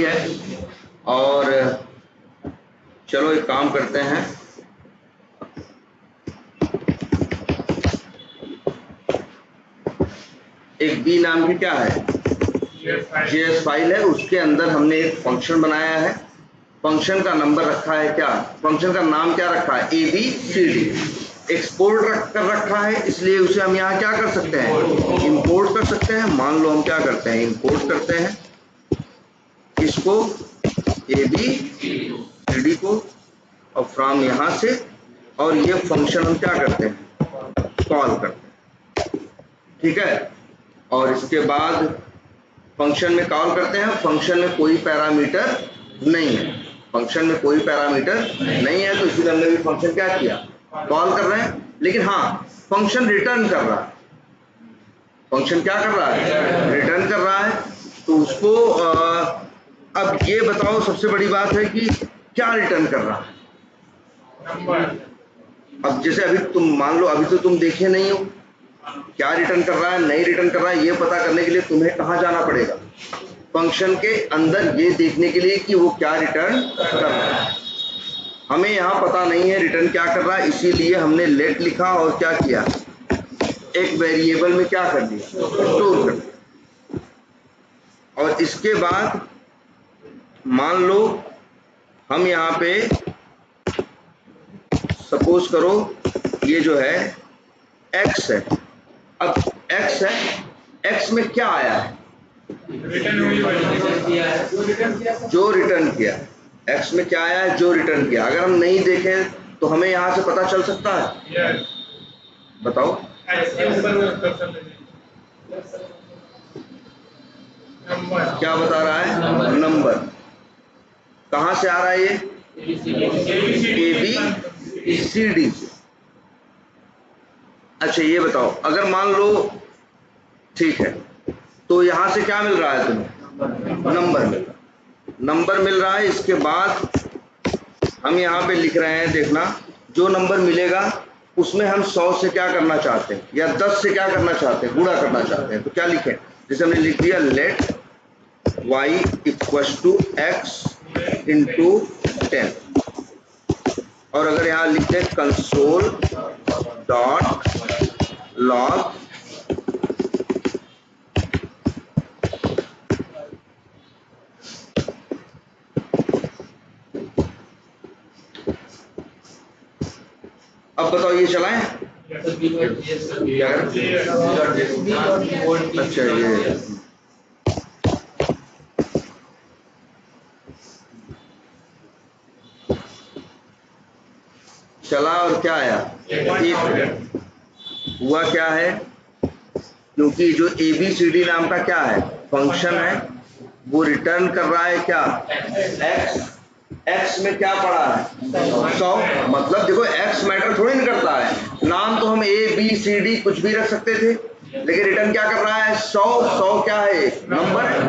है। और चलो एक काम करते हैं, एक बी नाम की क्या है, JS फाइल है, उसके अंदर हमने एक फंक्शन बनाया है। फंक्शन का नंबर रखा है क्या, फंक्शन का नाम क्या रखा है, ABCD। एक्सपोर्ट कर रखा है, इसलिए उसे हम यहाँ क्या कर सकते हैं, इंपोर्ट कर सकते हैं। मान लो हम क्या करते हैं, इंपोर्ट करते हैं इसको ABCD को, और फ्रॉम यहाँ से, और ये फंक्शन हम क्या करते हैं, कॉल करते हैं, ठीक है। और इसके बाद फंक्शन में कॉल करते हैं, फंक्शन में कोई पैरामीटर नहीं है, फंक्शन में कोई पैरामीटर नहीं है, तो इसलिए हमने भी फंक्शन क्या किया, कॉल कर रहे हैं। लेकिन हाँ, फंक्शन रिटर्न कर रहा है, फंक्शन क्या कर रहा है, रिटर्न कर रहा है। तो उसको अब ये बताओ, सबसे बड़ी बात है कि क्या रिटर्न कर रहा है। अब जैसे अभी तुम मान लो, अभी तो तुम देखे नहीं हो क्या रिटर्न कर रहा है, नहीं रिटर्न कर रहा है, ये पता करने के लिए तुम्हें कहाँ जाना पड़ेगा, फंक्शन के अंदर, ये देखने के लिए कि वो क्या रिटर्न कर रहा है। हमें यहाँ पता नहीं है रिटर्न क्या कर रहा है, इसीलिए हमने लेट लिखा और क्या किया, एक वेरिएबल में क्या कर दिया, स्टोर कर दिया। और इसके बाद मान लो हम यहाँ पे सपोज करो ये जो है x है, अब x है, x में क्या आया है, जो रिटर्न किया, x में क्या आया है, जो रिटर्न किया। अगर हम नहीं देखें तो हमें यहाँ से पता चल सकता है, बताओ। क्या बता रहा है, नंबर। कहाँ से आ रहा है ये, ABCD से। अच्छा ये बताओ, अगर मान लो, ठीक है, तो यहाँ से क्या मिल रहा है तुम्हें, नंबर मिल रहा है, नंबर मिल रहा है। इसके बाद हम यहाँ पे लिख रहे हैं, देखना, जो नंबर मिलेगा उसमें हम 100 से क्या करना चाहते हैं, या 10 से क्या करना चाहते हैं, गुणा करना चाहते हैं। तो क्या लिखें, जैसे हमने लिख दिया let y equals to x into 10, और अगर यहाँ लिख दें कंसोल डॉट लॉग अब बताओ ये चलाएं, क्या करें, अच्छा ये चला और क्या आया, एक हुआ क्या है, क्योंकि जो ABCD नाम का क्या है, फंक्शन है, वो रिटर्न कर रहा है क्या, x में क्या पड़ा है, 100। मतलब देखो x मैटर थोड़ी नहीं करता है, नाम तो हम ABCD कुछ भी रख सकते थे, लेकिन रिटर्न क्या कर रहा है, 100 क्या है, नंबर है,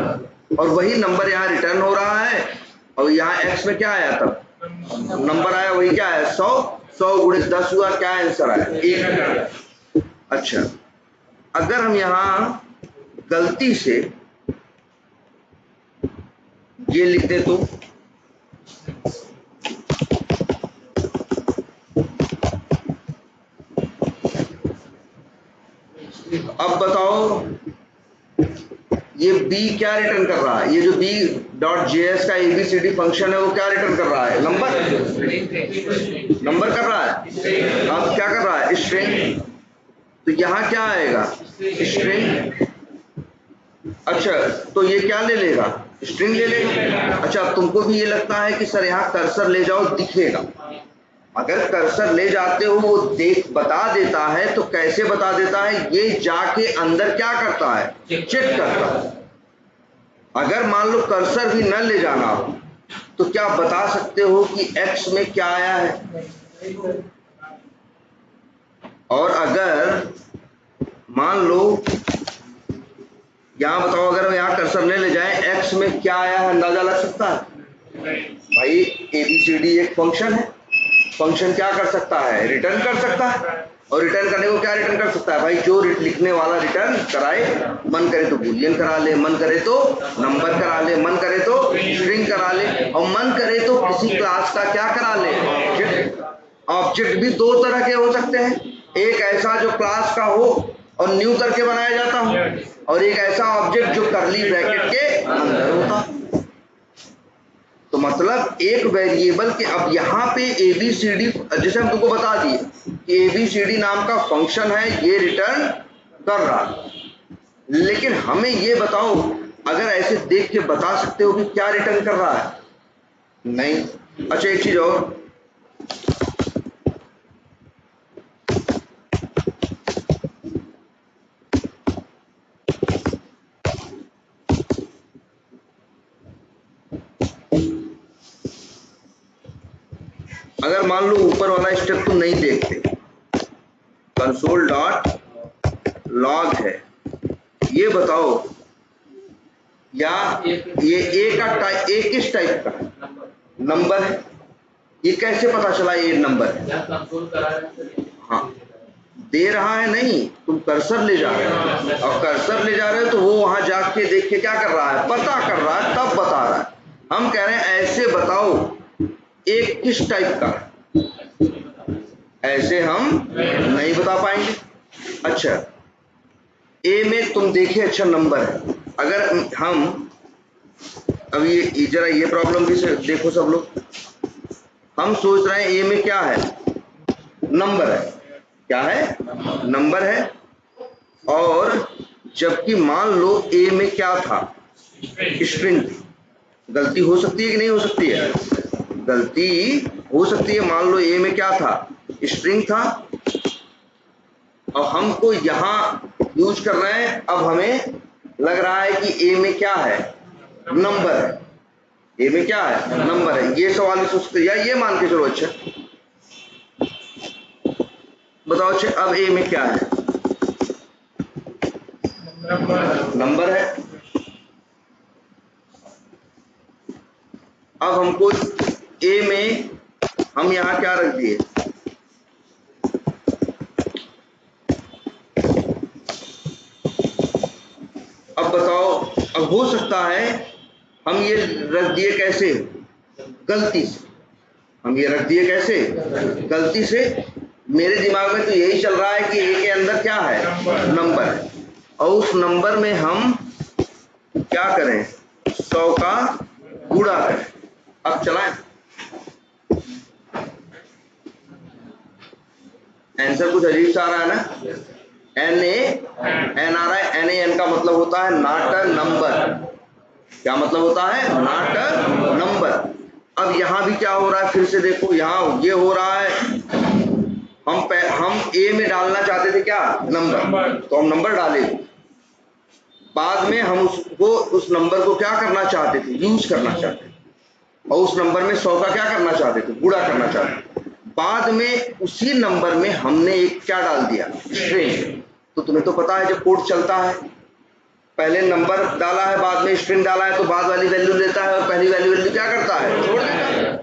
और वही नंबर यहाँ रिटर्न हो रहा है। और यहाँ x में क्या आया, तब नंबर आया, वही क्या है, 100 गुणे 10 हुआ, क्या आंसर आया, 1। अच्छा, अगर हम यहाँ गलती से ये लिख दे तो, अब बताओ ये B क्या रिटर्न कर रहा है, ये जो B.js का ABCD फंक्शन है वो क्या रिटर्न कर रहा है, नंबर कर रहा है। अब क्या कर रहा है, स्ट्रिंग। तो यहाँ क्या आएगा, स्ट्रिंग। अच्छा, तो ये क्या ले लेगा, स्ट्रिंग ले लेगा। अच्छा, अब तुमको भी ये लगता है कि सर यहाँ कर्सर ले जाओ दिखेगा, अगर कर्सर ले जाते हो वो बता देता है, तो कैसे बता देता है, ये जाके अंदर क्या करता है, चेक करता है। अगर मान लो कर्सर भी न ले जाना हो तो क्या बता सकते हो कि x में क्या आया है। और अगर मान लो यहाँ बताओ, अगर यहाँ कर्सर न ले जाए, x में क्या आया है अंदाजा लग सकता है। भाई ABCD एक फंक्शन है, फंक्शन क्या कर सकता है, रिटर्न कर सकता है, और रिटर्न करने को क्या रिटर्न कर सकता है भाई, जो लिखने वाला रिटर्न कराए, मन करे तो बूलियन करा ले, मन करे तो नंबर करा ले, मन करे तो स्ट्रिंग किसी क्लास का क्या करा ले, ऑब्जेक्ट। ऑब्जेक्ट भी दो तरह के हो सकते हैं, एक ऐसा जो क्लास का हो और न्यू करके बनाया जाता हो, और एक ऐसा ऑब्जेक्ट जो करली ब्रैकेट के अंदर होता। तो मतलब एक वेरिएबल के, अब यहाँ पे ABCD, जैसे हम तुमको बता दिए कि ABCD नाम का फंक्शन है, ये रिटर्न कर रहा है, लेकिन हमें ये बताओ, अगर ऐसे देख के बता सकते हो कि क्या रिटर्न कर रहा है? नहीं। अच्छा एक चीज और, अगर मान लो ऊपर वाला स्टेप तुम नहीं देखते, कंसोल डॉट लॉग है, ये बताओ या ये ए का टाइप, ए किस टाइप का नंबर है? ये कैसे पता चला ये नंबर है? हाँ, दे रहा है नहीं, तुम कर्सर ले जा रहे हो, और कर्सर ले जा रहे हो तो वो वहां जाके देख के क्या कर रहा है, पता कर रहा है, तब बता रहा है। हम कह रहे हैं ऐसे बताओ एक किस टाइप का, ऐसे हम नहीं बता पाएंगे। अच्छा, ए में तुम देखिए, अच्छा नंबर है, अगर हम अब ये जरा ये प्रॉब्लम भी से देखो सब लोग, हम सोच रहे हैं ए में क्या है, नंबर है, क्या है, नंबर है, और जबकि मान लो ए में क्या था, स्ट्रिंग। गलती हो सकती है कि नहीं हो सकती है? गलती हो सकती है। मान लो ए में क्या था, स्ट्रिंग था, और हमको यहाँ यूज कर रहे हैं, अब हमें लग रहा है कि ए में क्या है, नंबर है। ए में क्या है, नंबर है। ये सवाल या ये मान के चलो, अच्छा बताओ, अच्छा अब ए में क्या है, नंबर है। अब हमको ए में हम यहाँ क्या रख दिए, अब बताओ, अब हो सकता है हम ये रख दिए कैसे, गलती से, हम ये रख दिए कैसे, गलती से। मेरे दिमाग में तो यही चल रहा है कि ए के अंदर क्या है, नंबर है, और उस नंबर में हम क्या करें, 100 का गुणा करें। अब चलाएं, आंसर कुछ अजीब सा आ रहा है ना, NaN आ रहा है। NaN का मतलब होता है नॉट अ नंबर। क्या मतलब होता है, नॉट अ नंबर। अब यहाँ भी क्या हो रहा है, फिर से देखो, यहाँ ये हो रहा है, हम ए में डालना चाहते थे क्या, नंबर, तो हम नंबर डाले, बाद में हम उसको, उस नंबर को क्या करना चाहते थे, यूज करना चाहते थे, और उस नंबर में 100 का क्या करना चाहते थे, गुणा करना चाहते थे। बाद में उसी नंबर में हमने एक क्या डाल दिया, स्ट्रिंग। तो तुम्हें तो पता है जब कोड चलता है, पहले नंबर डाला है, बाद में स्ट्रिंग डाला है, तो बाद वाली वैल्यू लेता है और पहली वैल्यू क्या करता है, छोड़ देता है।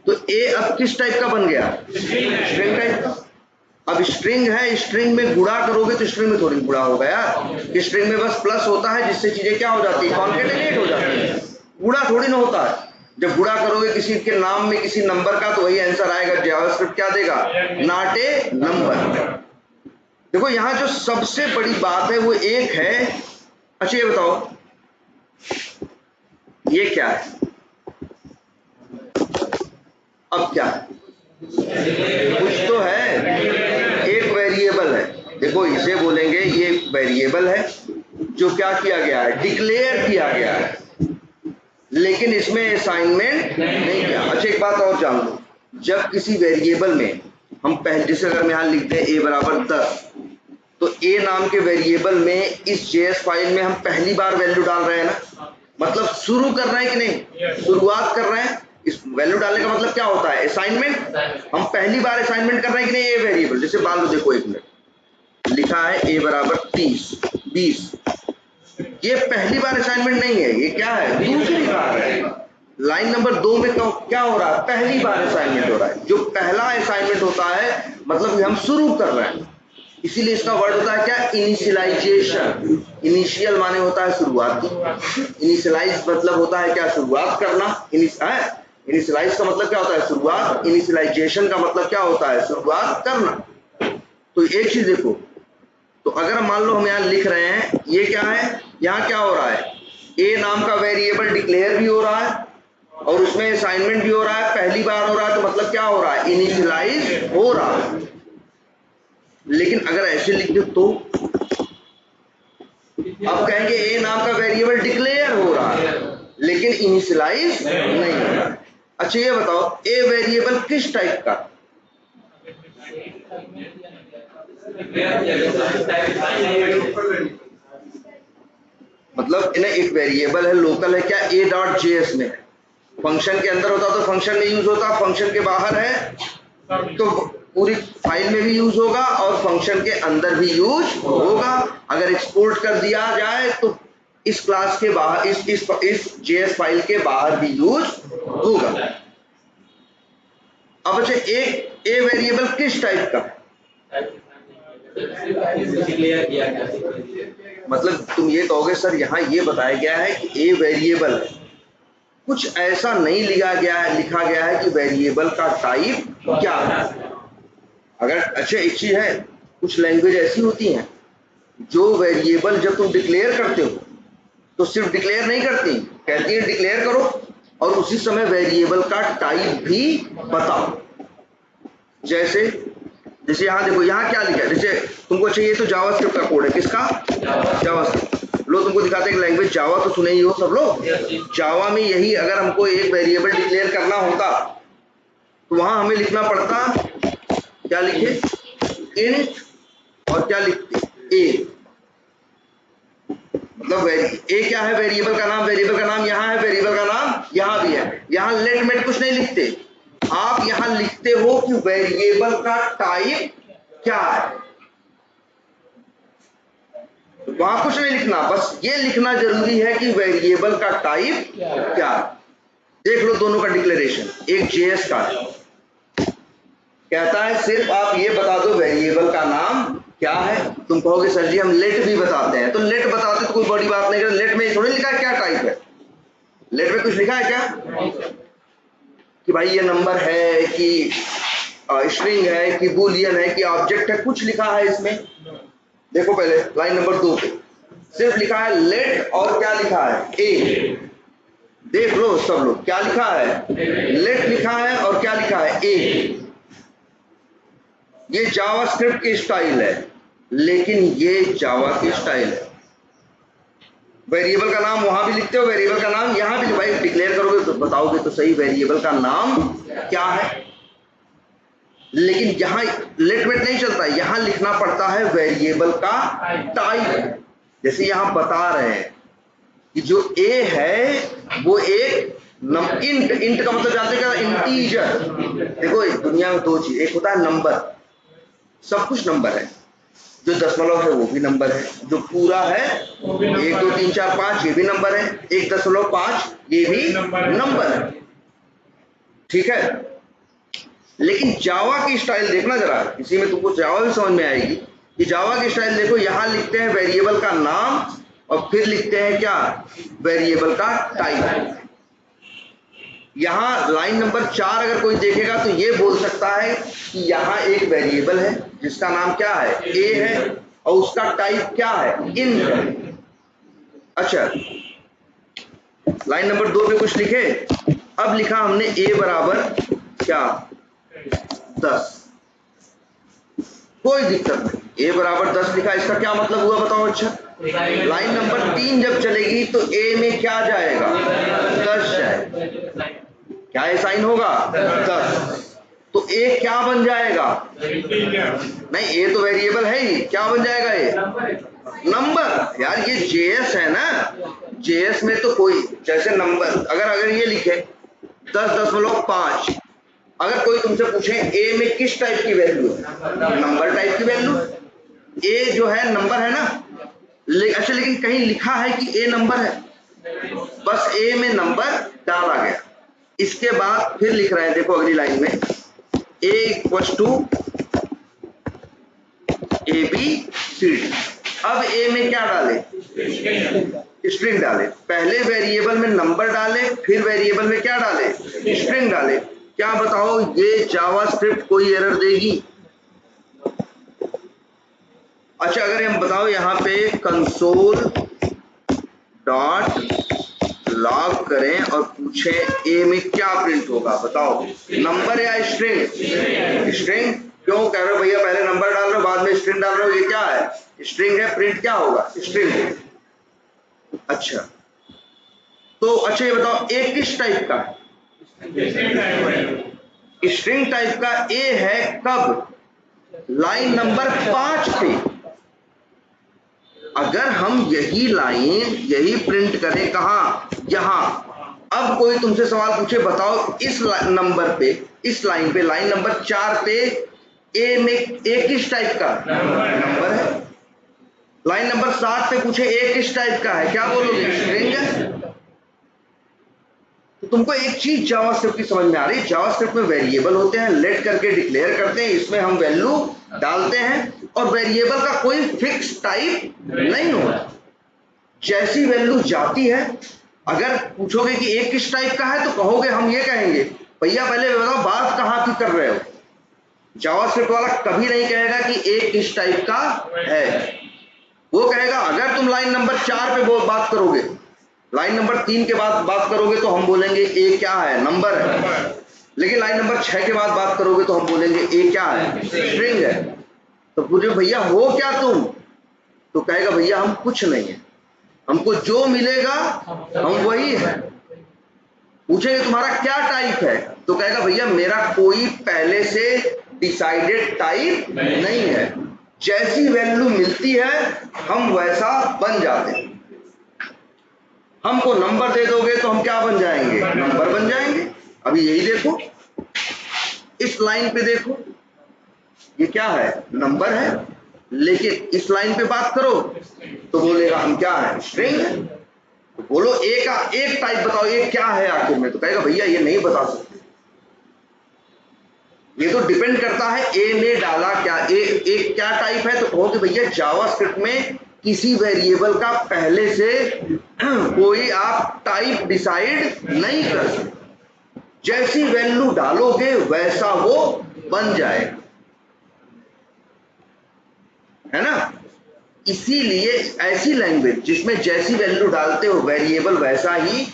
तो ए अब किस टाइप का बन गया, स्ट्रिंग टाइप का। अब स्ट्रिंग है, स्ट्रिंग में गुणा करोगे तो स्ट्रिंग में थोड़ी गुणा होगा यार, स्ट्रिंग में बस प्लस होता है, जिससे चीजें क्या हो जाती है, कॉन्केटेनेट हो जाती है, गुणा थोड़ी ना होता है। जब गुणा करोगे किसी के नाम में किसी नंबर का, तो वही आंसर आएगा। जावास्क्रिप्ट क्या देगा, नॉट ए नंबर। देखो यहाँ जो सबसे बड़ी बात है वो एक है। अच्छा ये बताओ, ये क्या है, अब क्या है, कुछ तो है, एक वेरिएबल है। देखो इसे बोलेंगे ये वेरिएबल है जो क्या किया गया है, डिक्लेयर किया गया है, लेकिन इसमें असाइनमेंट नहीं किया। अच्छा एक बात और जान लो, जब किसी वेरिएबल में हम पहले, जैसे अगर हम यहाँ लिखते हैं a बराबर 10, तो a नाम के वेरिएबल में इस JS फाइल में हम पहली बार वैल्यू डाल रहे हैं ना, मतलब शुरू कर रहे हैं कि नहीं, शुरुआत कर रहे हैं। इस वैल्यू डालने का मतलब क्या होता है, असाइनमेंट। हम पहली बार असाइनमेंट कर रहे हैं कि नहीं, ये वेरिएबल। जैसे मान लो, देखो एक मिनट, लिखा है a बराबर 20, ये पहली बार असाइनमेंट नहीं है, ये क्या है, दूसरी बार है। लाइन नंबर 2 में क्या हो रहा है, पहली बार असाइनमेंट हो रहा है। जो पहला असाइनमेंट होता है मतलब कि हम शुरू कर रहे हैं, इसीलिए इसका वर्ड होता है क्या, इनिशियलाइजेशन। इनिशियल माने होता है शुरुआती, इनिशियलाइज मतलब होता है क्या, शुरुआत करना। इनिशियलाइज का मतलब क्या होता है? शुरुआत। इनिशियलाइजेशन का मतलब क्या होता है? शुरुआत करना। तो एक चीज देखो, तो अगर मान लो हम यहाँ लिख रहे हैं, ये क्या है, यहाँ क्या हो रहा है, ए नाम का वेरिएबल डिक्लेयर भी हो रहा है और उसमें असाइनमेंट भी हो रहा है, पहली बार हो रहा है, तो मतलब क्या हो रहा है? इनिशियलाइज हो रहा है। लेकिन अगर ऐसे लिख दो तो आप कहेंगे ए नाम का वेरिएबल डिक्लेयर हो रहा है लेकिन इनिशियलाइज नहीं हो रहा है। अच्छा ये बताओ, ए वेरिएबल किस टाइप का? मतलब इन्हें एक वेरिएबल है, लोकल है, क्या ए डॉट जेएस में फंक्शन के अंदर होता तो फंक्शन में यूज होता, फंक्शन के बाहर है तो पूरी फाइल में भी यूज होगा और फंक्शन के अंदर भी यूज होगा। अगर एक्सपोर्ट कर दिया जाए तो इस क्लास के बाहर, इस जेएस फाइल के बाहर भी यूज होगा। अब अच्छा, ए वेरिएबल किस टाइप का? मतलब तुम ये कहोगे सर यहाँ ये बताया गया है कि ए वेरिएबल है, कुछ ऐसा नहीं लिखा गया है कि वेरिएबल का टाइप क्या है। अगर अच्छा एक चीज है, कुछ लैंग्वेज ऐसी होती हैं जो वेरिएबल जब तुम डिक्लेयर करते हो तो सिर्फ डिक्लेयर नहीं करती, कहती है डिक्लेयर करो और उसी समय वेरिएबल का टाइप भी बताओ। जैसे यहाँ देखो, यहाँ क्या लिखा है, जैसे तुमको चाहिए तो जावास्क्रिप्ट का कोड है, किसका? जावास्क्रिप्ट। लो तुमको दिखाते हैं लैंग्वेज जावा, तो सुने ही हो सब लोग। जावा में यही अगर हमको एक वेरिएबल डिक्लेयर करना होता तो वहां हमें लिखना पड़ता, क्या लिखे? इंट और क्या लिखते? ए। मतलब ए क्या है? वेरिएबल का नाम। वेरिएबल का नाम यहाँ है, वेरिएबल का नाम यहाँ भी है। यहाँ लेट मेट कुछ नहीं लिखते, आप यहाँ लिखते हो कि वेरिएबल का टाइप क्या है। वहां कुछ नहीं लिखना, बस ये लिखना जरूरी है कि वेरिएबल का टाइप क्या है। देख लो दोनों का डिक्लेरेशन, एक जेएस का है, कहता है सिर्फ आप ये बता दो वेरिएबल का नाम क्या है। तुम कहोगे सर जी हम लेट भी बताते हैं, तो लेट बताते तो कोई बड़ी बात नहीं, लेट में थोड़ी लिखा है क्या टाइप है। लेट में कुछ लिखा है क्या कि भाई ये नंबर है कि स्ट्रिंग है कि बूलियन है कि ऑब्जेक्ट है? कुछ लिखा है इसमें? देखो पहले लाइन नंबर 2 पे सिर्फ लिखा है लेट और क्या लिखा है? ए। देख लो सब लोग, क्या लिखा है? लेट लिखा है और क्या लिखा है? ए। ये जावास्क्रिप्ट की स्टाइल है, लेकिन ये जावा की स्टाइल है। वेरिएबल का नाम वहां भी लिखते हो, वेरिएबल का नाम यहां भी, भाई डिक्लेयर करोगे तो बताओगे तो सही वेरिएबल का नाम क्या है। लेकिन यहाँ लेट वेट नहीं चलता, यहाँ लिखना पड़ता है वेरिएबल का टाइप। जैसे यहाँ बता रहे हैं कि जो ए है वो एक इंट का मतलब जानते क्या? इंटीजर। देखो दुनिया में दो चीज, एक होता है नंबर, सब कुछ नंबर है, जो दशमलव है वो भी नंबर है, जो पूरा है 1 2 3 4 5 ये भी नंबर है, 1.5 ये भी नंबर है, ठीक है। लेकिन जावा की स्टाइल देखना जरा, इसी में तुमको जावा भी समझ में आएगी कि जावा की स्टाइल देखो, यहां लिखते हैं वेरिएबल का नाम और फिर लिखते हैं क्या? वेरिएबल का टाइप। यहां लाइन नंबर 4 अगर कोई देखेगा तो ये बोल सकता है कि यहाँ एक वेरिएबल है जिसका नाम क्या है? ए है और उसका टाइप क्या है? इंट है। अच्छा लाइन नंबर 2 पे कुछ लिखे, अब लिखा हमने ए बराबर क्या? 10। कोई दिक्कत नहीं, ए बराबर 10 लिखा, इसका क्या मतलब हुआ बताओ? अच्छा लाइन नंबर 3 जब चलेगी तो ए में क्या जाएगा? 10 जाएगा। क्या ए साइन होगा? 10। तो ए क्या बन जाएगा? नहीं, ए तो वेरिएबल है ही, क्या बन जाएगा? ए नंबर। यार ये जेएस है ना, जेएस में तो कोई जैसे नंबर अगर ये लिखे 10.5, अगर कोई तुमसे पूछे ए में किस टाइप की वैल्यू है? नंबर टाइप की वैल्यू। ए जो है नंबर है ना, अच्छा लेकिन कहीं लिखा है कि ए नंबर है? बस ए में नंबर डाला गया। इसके बाद फिर लिख रहे हैं, देखो अगली लाइन में A equals to A B C D. अब ए में क्या डाले, स्ट्रिंग डाले। पहले वेरिएबल में नंबर डाले, फिर वेरिएबल में क्या डाले, स्ट्रिंग डाले। क्या बताओ ये जावास्क्रिप्ट कोई एरर देगी? अच्छा अगर हम बताओ यहाँ पे कंसोल डॉट लॉग करें और पूछे ए में क्या प्रिंट होगा, बताओ नंबर या स्ट्रिंग? स्ट्रिंग। क्यों कह रहे हो भैया पहले नंबर डाल रहे हो बाद में स्ट्रिंग डाल रहे हो, ये क्या है, स्ट्रिंग है, प्रिंट क्या होगा, स्ट्रिंग। अच्छा तो अच्छा ये बताओ ए किस टाइप का है? स्ट्रिंग टाइप का ए है कब, लाइन नंबर 5 पे। अगर हम यही लाइन यही प्रिंट करें कहां, यहां। अब कोई तुमसे सवाल पूछे बताओ इस नंबर पे, इस लाइन पे, लाइन नंबर 4 पे ए में ए किस टाइप का नंबर है। लाइन नंबर 7 पे पूछे ए किस टाइप का है, क्या बोलोगे, स्ट्रिंग है। तो तुमको एक चीज जावास्क्रिप्ट की समझ में आ रही है, जावास्क्रिप्ट में वेरिएबल होते हैं, लेट करके डिक्लेयर करते हैं, इसमें हम वैल्यू डालते हैं और वेरिएबल का कोई फिक्स टाइप नहीं होता। जैसी वैल्यू जाती है, अगर पूछोगे कि ए किस टाइप का है तो कहोगे, हम ये कहेंगे भैया पहले बताओ बात कहाँ की कर रहे हो। जावास्क्रिप्ट वाला कभी नहीं कहेगा कि ए किस टाइप का है, वो कहेगा अगर तुम लाइन नंबर 4 पे बात करोगे, लाइन नंबर 3 के बाद बात करोगे तो हम बोलेंगे ए क्या है, नंबर है। लेकिन लाइन नंबर 6 के बाद बात करोगे तो हम बोलेंगे ए क्या है, स्ट्रिंग है। तो पूछे भैया हो क्या तुम, तो कहेगा भैया हम कुछ नहीं है, हमको जो मिलेगा हम वही है। पूछेंगे तुम्हारा क्या टाइप है, तो कहेगा भैया मेरा कोई पहले से डिसाइडेड टाइप नहीं है, जैसी वैल्यू मिलती है हम वैसा बन जाते हैं। हमको नंबर दे दोगे तो हम क्या बन जाएंगे, नंबर बन जाएंगे। अभी यही देखो, इस लाइन पे देखो, ये क्या है, नंबर है, लेकिन इस लाइन पे बात करो तो बोलेगा हम क्या है, स्ट्रिंग है। तो बोलो ए का एक टाइप बताओ, ए क्या है आखिर में, तो कहेगा भैया ये नहीं बता सकते, ये तो डिपेंड करता है ए ने डाला क्या, ए क्या टाइप है। तो कहो कि भैया जावास्क्रिप्ट में किसी वेरिएबल का पहले से कोई आप टाइप डिसाइड नहीं कर सकते, जैसी वैल्यू डालोगे वैसा वो बन जाएगा, है ना। इसीलिए ऐसी लैंग्वेज जिसमें जैसी वैल्यू डालते हो वेरिएबल वैसा ही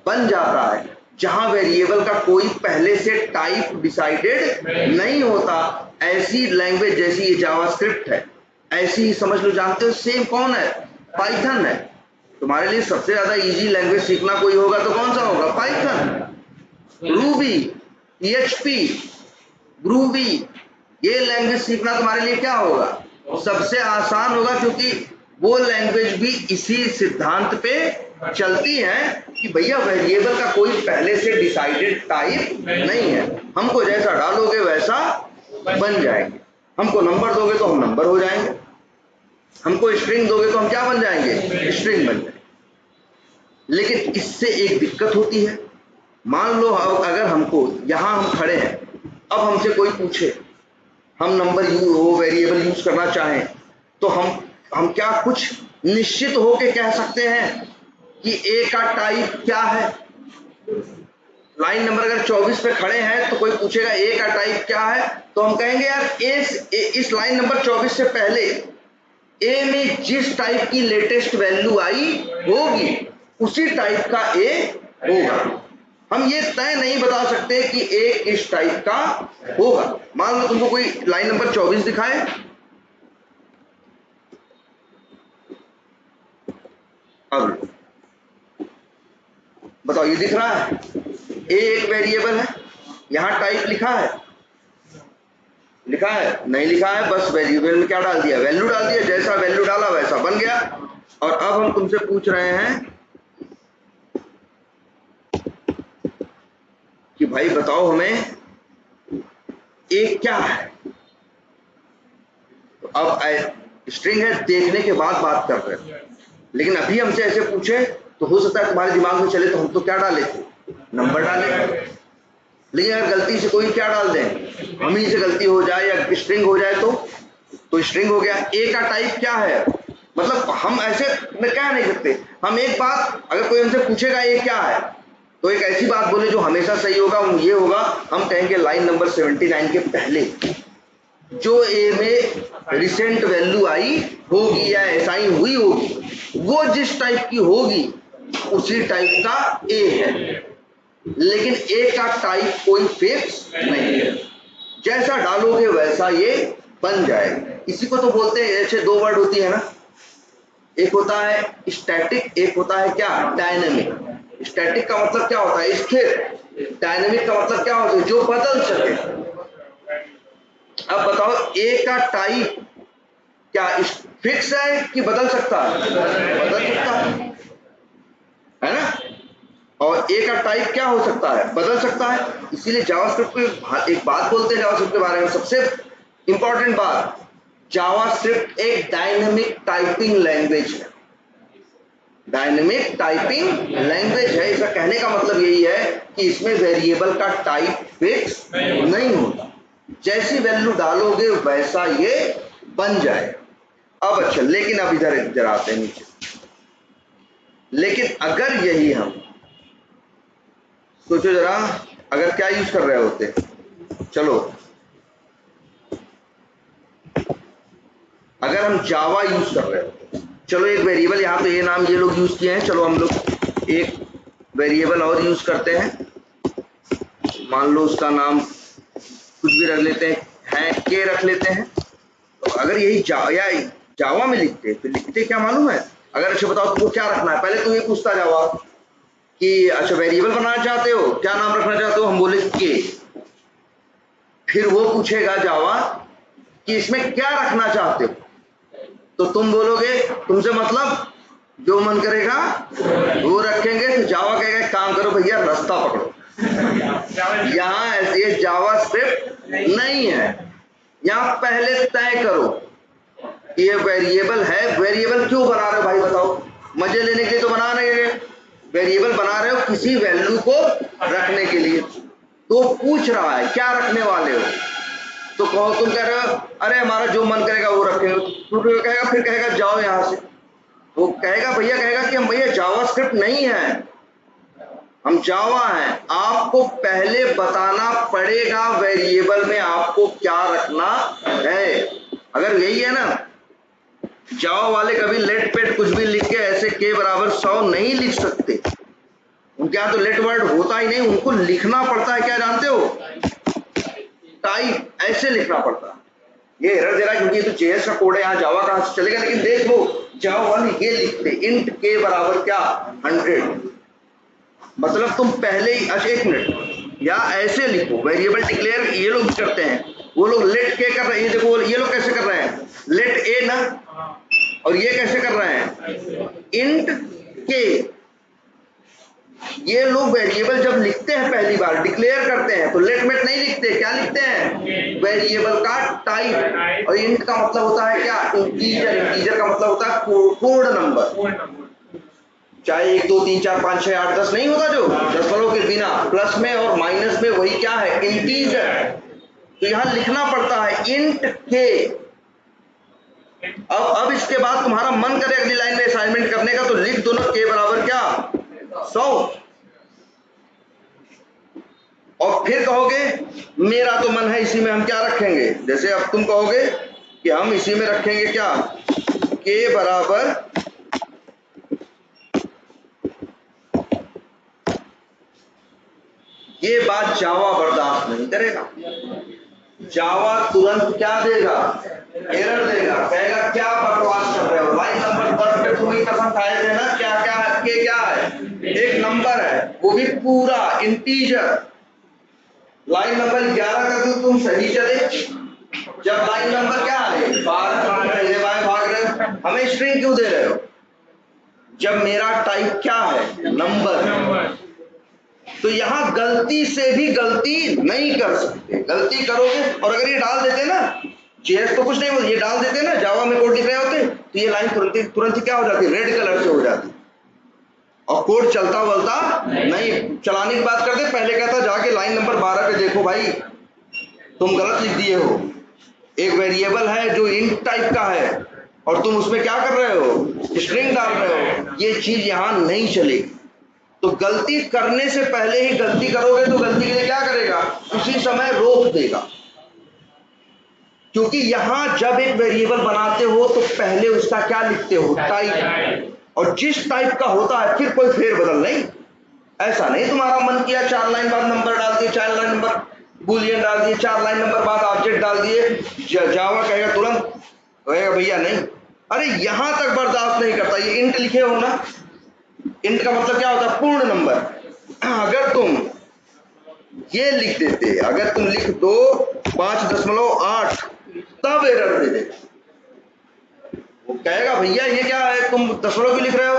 बन जाता है, जहां वेरिएबल का कोई पहले से टाइप डिसाइडेड नहीं होता, ऐसी लैंग्वेज जैसी ये जावास्क्रिप्ट है, ऐसी ही समझ लो। जानते हो सेम कौन है, पाइथन है। तुम्हारे लिए सबसे ज्यादा इजी लैंग्वेज सीखना कोई होगा तो कौन सा होगा, पाइथन। रूबी, PHP, ग्रूवी, ये लैंग्वेज सीखना तुम्हारे लिए क्या होगा, सबसे आसान होगा, क्योंकि वो लैंग्वेज भी इसी सिद्धांत पे चलती है कि भैया वेरिएबल का कोई पहले से डिसाइडेड टाइप नहीं है, हमको जैसा डालोगे वैसा बन जाएंगे। हमको नंबर दोगे तो हम नंबर हो जाएंगे, हमको स्ट्रिंग दोगे तो हम क्या बन जाएंगे, स्ट्रिंग बन जाएंगे। लेकिन इससे एक दिक्कत होती है, मान लो अगर हमको यहां हम खड़े हैं, अब हमसे कोई पूछे हम नंबर वो वेरिएबल यूज करना चाहें, तो हम क्या कुछ निश्चित होके कह सकते हैं कि ए का टाइप क्या है। लाइन नंबर अगर 24 पे खड़े हैं तो कोई पूछेगा ए का टाइप क्या है, तो हम कहेंगे यार इस लाइन नंबर 24 से पहले ए में जिस टाइप की लेटेस्ट वैल्यू आई होगी उसी टाइप का ए होगा। हम ये तय नहीं बता सकते कि ए किस टाइप का होगा। मान लो तुमको कोई लाइन नंबर 24 दिखाए, अब बताओ ये दिख रहा है, ए एक वेरिएबल है, यहां टाइप लिखा है, लिखा है नहीं लिखा है, बस वेरिएबल में क्या डाल दिया, वैल्यू डाल दिया, जैसा वैल्यू डाला वैसा बन गया। और अब हम तुमसे पूछ रहे हैं कि भाई बताओ हमें ए क्या है। तो अब स्ट्रिंग है, देखने के बाद बात कर रहे हैं, लेकिन अभी हमसे ऐसे पूछे तो हो सकता है तुम्हारे दिमाग में चले तो हम तो क्या डाले थे, नंबर डाले। लेकिन अगर गलती से कोई क्या डाल दे, हम ही से गलती हो जाए या स्ट्रिंग हो जाए तो स्ट्रिंग हो गया। ए का टाइप क्या है, मतलब हम ऐसे कह नहीं सकते। हम एक बात अगर कोई हमसे पूछेगा ये क्या है, तो एक ऐसी बात बोले जो हमेशा सही होगा, ये होगा, हम कहेंगे लाइन नंबर 79 के पहले जो ए में रिसेंट वैल्यू आई होगी या असाइन हुई होगी वो जिस टाइप की होगी उसी टाइप का ए है, लेकिन ए का टाइप कोई फिक्स नहीं है, जैसा डालोगे वैसा ये बन जाएगा। इसी को तो बोलते हैं, ऐसे दो वर्ड होती है ना, एक होता है स्टैटिक, एक होता है क्या, डायनेमिक। स्टैटिक का मतलब क्या होता है, स्थिर। डायनेमिक का मतलब क्या होता है, जो बदल सके। अब बताओ ए का टाइप क्या फिक्स है कि बदल सकता है, बदल सकता है ना। और ए का टाइप क्या हो सकता है, बदल सकता है। इसीलिए जावास्क्रिप्ट को एक बात बोलते हैं जावास्क्रिप्ट के बारे में, सबसे इंपॉर्टेंट बात, जावास्क्रिप्ट एक डायनेमिक टाइपिंग लैंग्वेज है। डायनेमिक टाइपिंग लैंग्वेज है, इसका कहने का मतलब यही है कि इसमें वेरिएबल का टाइप फिक्स नहीं होता, जैसी वैल्यू डालोगे वैसा ये बन जाए। अब अच्छा, लेकिन अब इधर आते हैं नीचे। लेकिन अगर यही हम सोचो जरा, अगर क्या यूज कर रहे होते, चलो अगर हम जावा यूज कर रहे होते, चलो एक वेरिएबल यहाँ पे ये नाम ये लोग यूज किए हैं, चलो हम लोग एक वेरिएबल और यूज करते हैं, मान लो उसका नाम कुछ भी रख लेते हैं, के रख लेते हैं। तो अगर यही जावा में लिखते तो लिखते क्या मालूम है, अगर अच्छा बताओ तुमको क्या रखना है, पहले तो ये पूछता जावा कि अच्छा वेरिएबल बनाना चाहते हो, क्या नाम रखना चाहते हो, हम बोले के। फिर वो पूछेगा जावा कि इसमें क्या रखना चाहते हो, तो तुम बोलोगे तुमसे मतलब जो मन करेगा वो रखेंगे। तो जावा कहेगा काम करो भैया रास्ता पकड़ो, यहाँ ऐसे जावास्क्रिप्ट नहीं है। यहाँ पहले तय करो कि ये वेरिएबल है, वेरिएबल क्यों बना रहे हो भाई बताओ, मजे लेने के लिए तो बना रहे हैं, वेरिएबल बना रहे हो किसी वैल्यू को रखने के लिए। तो पूछ रहा है क्या रखने वाले हो, तो कहो तुम कह रहे हो अरे हमारा जो मन करेगा वो रखेंगे, फिर कहेगा जाओ यहाँ से। वो कहेगा भैया कहेगा कि हम भैया जावास्क्रिप्ट नहीं है, हम जावा हैं। आपको पहले बताना पड़ेगा वेरिएबल में आपको क्या रखना है। अगर यही है ना, जावा वाले कभी लेट पेट कुछ भी लिख के ऐसे के बराबर 100 नहीं लिख सकते, उनके यहाँ तो लेट वर्ड होता ही नहीं, उनको लिखना पड़ता है क्या जानते हो, टाइप, ऐसे लिखना पड़ता है। ये एरर दे रहा है क्योंकि ये तो जेएस का कोड है, यहाँ जावा कहाँ से चलेगा। लेकिन देख लो जावा वाले ये लिखते इंट के बराबर क्या 100, मतलब तुम पहले ही, अच्छा एक मिनट, या ऐसे लिखो वेरिएबल डिक्लेयर ये लोग करते हैं, वो लोग लेट के कर रहे हैं, देखो ये लोग कैसे कर रहे हैं, लेट ए ना, और ये कैसे कर रहे हैं इंट के। ये लोग वेरिएबल जब लिखते हैं पहली बार डिक्लेयर करते हैं तो लेट मेट नहीं लिखते, क्या लिखते हैं, वेरिएबल का टाइप। और इंट का मतलब होता है क्या, इंटीजर। इंटीजर का मतलब होता है पूर्ण नंबर, चाहे 1 2 3 4 5 6 8 10 नहीं होता, जो दशमलव के बिना, प्लस में और माइनस में, वही क्या है, इंटीजर। तो यहां लिखना पड़ता है इंट के। अब इसके बाद तुम्हारा मन करे अगली लाइन में असाइनमेंट करने का तो लिख दो ना के बराबर क्या 100, और फिर कहोगे मेरा तो मन है इसी में हम क्या रखेंगे, जैसे अब तुम कहोगे कि हम इसी में रखेंगे क्या, के बराबर ये बात जावा बर्दाश्त नहीं करेगा। जावा तुरंत क्या देगा, एरर देगा, कहेगा क्या बकवास कर रहे हो, लाइन नंबर 10 पे तुम ही कसम खाए थे ना, क्या क्या है, के क्या है, एक नंबर है वो भी पूरा इंटीजर। लाइन नंबर 11 का तो तुम सही चले, जब लाइन नंबर क्या है 12 भाग रहे हो, हमें स्ट्रिंग क्यों दे रहे हो, जब मेरा टाइप क्या है नंबर। तो यहां गलती से भी गलती नहीं कर सकते, गलती करोगे। और अगर ये डाल देते ना, जेएस तो कुछ नहीं होता, ये डाल देते ना, जावा में कोड लिख रहे होते तो ये लाइन तुरंत ही क्या हो जाती, रेड कलर से हो जाती, और कोड चलता वलता नहीं। चलाने की बात करते, पहले कहता जाके लाइन नंबर 12 पे देखो भाई तुम गलत लिख दिए हो, एक वेरिएबल है जो इंट टाइप का है, और तुम उसमें क्या कर रहे हो, स्ट्रिंग डाल रहे हो, ये चीज यहां नहीं चलेगी। तो गलती करने से पहले ही गलती करोगे तो गलती के लिए क्या करेगा, उसी समय रोक देगा। क्योंकि यहां जब एक वेरिएबल बनाते हो तो पहले उसका क्या लिखते हो, टाइप, और जिस टाइप का होता है फिर कोई फेरबदल नहीं। ऐसा नहीं तुम्हारा मन किया 4 लाइन बाद नंबर डाल दिए, 4 लाइन नंबर बूलियन डाल दिए, 4 लाइन नंबर बाद ऑब्जेक्ट डाल दिए, जावा कहेगा तुरंत, कहेगा भैया नहीं। अरे यहां तक बर्दाश्त नहीं करता। ये इंट लिखे हो ना, इंट का मतलब क्या होता है, पूर्ण नंबर। अगर तुम ये लिख देते, अगर तुम लिख दो 5.8 तब एरर दे देगा। वो कहेगा भैया ये क्या है, तुम दशमलव क्यों लिख रहे हो।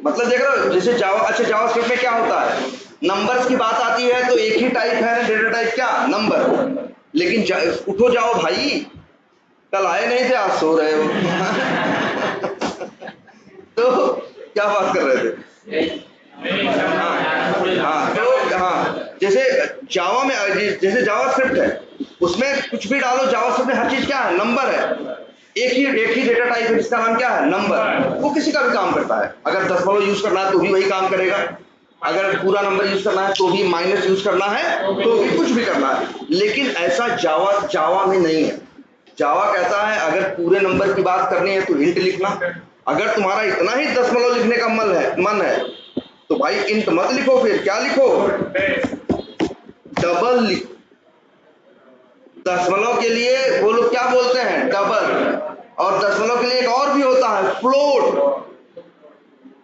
मतलब देख रहे हो, जैसे जावा, अच्छा जावास्क्रिप्ट में क्या होता है, नंबर्स की बात आती है तो एक ही टाइप है, डेटा टाइप क्या, नंबर। लेकिन उठो जाओ भाई, कल आए नहीं थे, आज सो रहे हो। तो क्या बात कर रहे थे, हाँ तो हाँ, जैसे जावा में, जैसे जावास्क्रिप्ट है उसमें कुछ भी डालो, जावास्क्रिप्ट में हर चीज क्या है, नंबर है। एक ही डेटा टाइप है जिसका नाम क्या है, नंबर। वो किसी का भी काम करता है। अगर दशमलव यूज करना है तो भी वही काम करेगा, अगर पूरा नंबर यूज करना है तो भी, माइनस यूज करना है तो भी, कुछ भी करना है। लेकिन ऐसा जावा में नहीं है। जावा कहता है अगर पूरे नंबर की बात करनी है तो इंट लिखना, अगर तुम्हारा इतना ही दशमलव लिखने का मन है तो भाई इंट मत लिखो, फिर क्या लिखो, डबल लिखो। दशमलव के लिए वो लोग क्या बोलते हैं, डबल। और दशमलव के लिए एक और भी होता है, फ्लोट।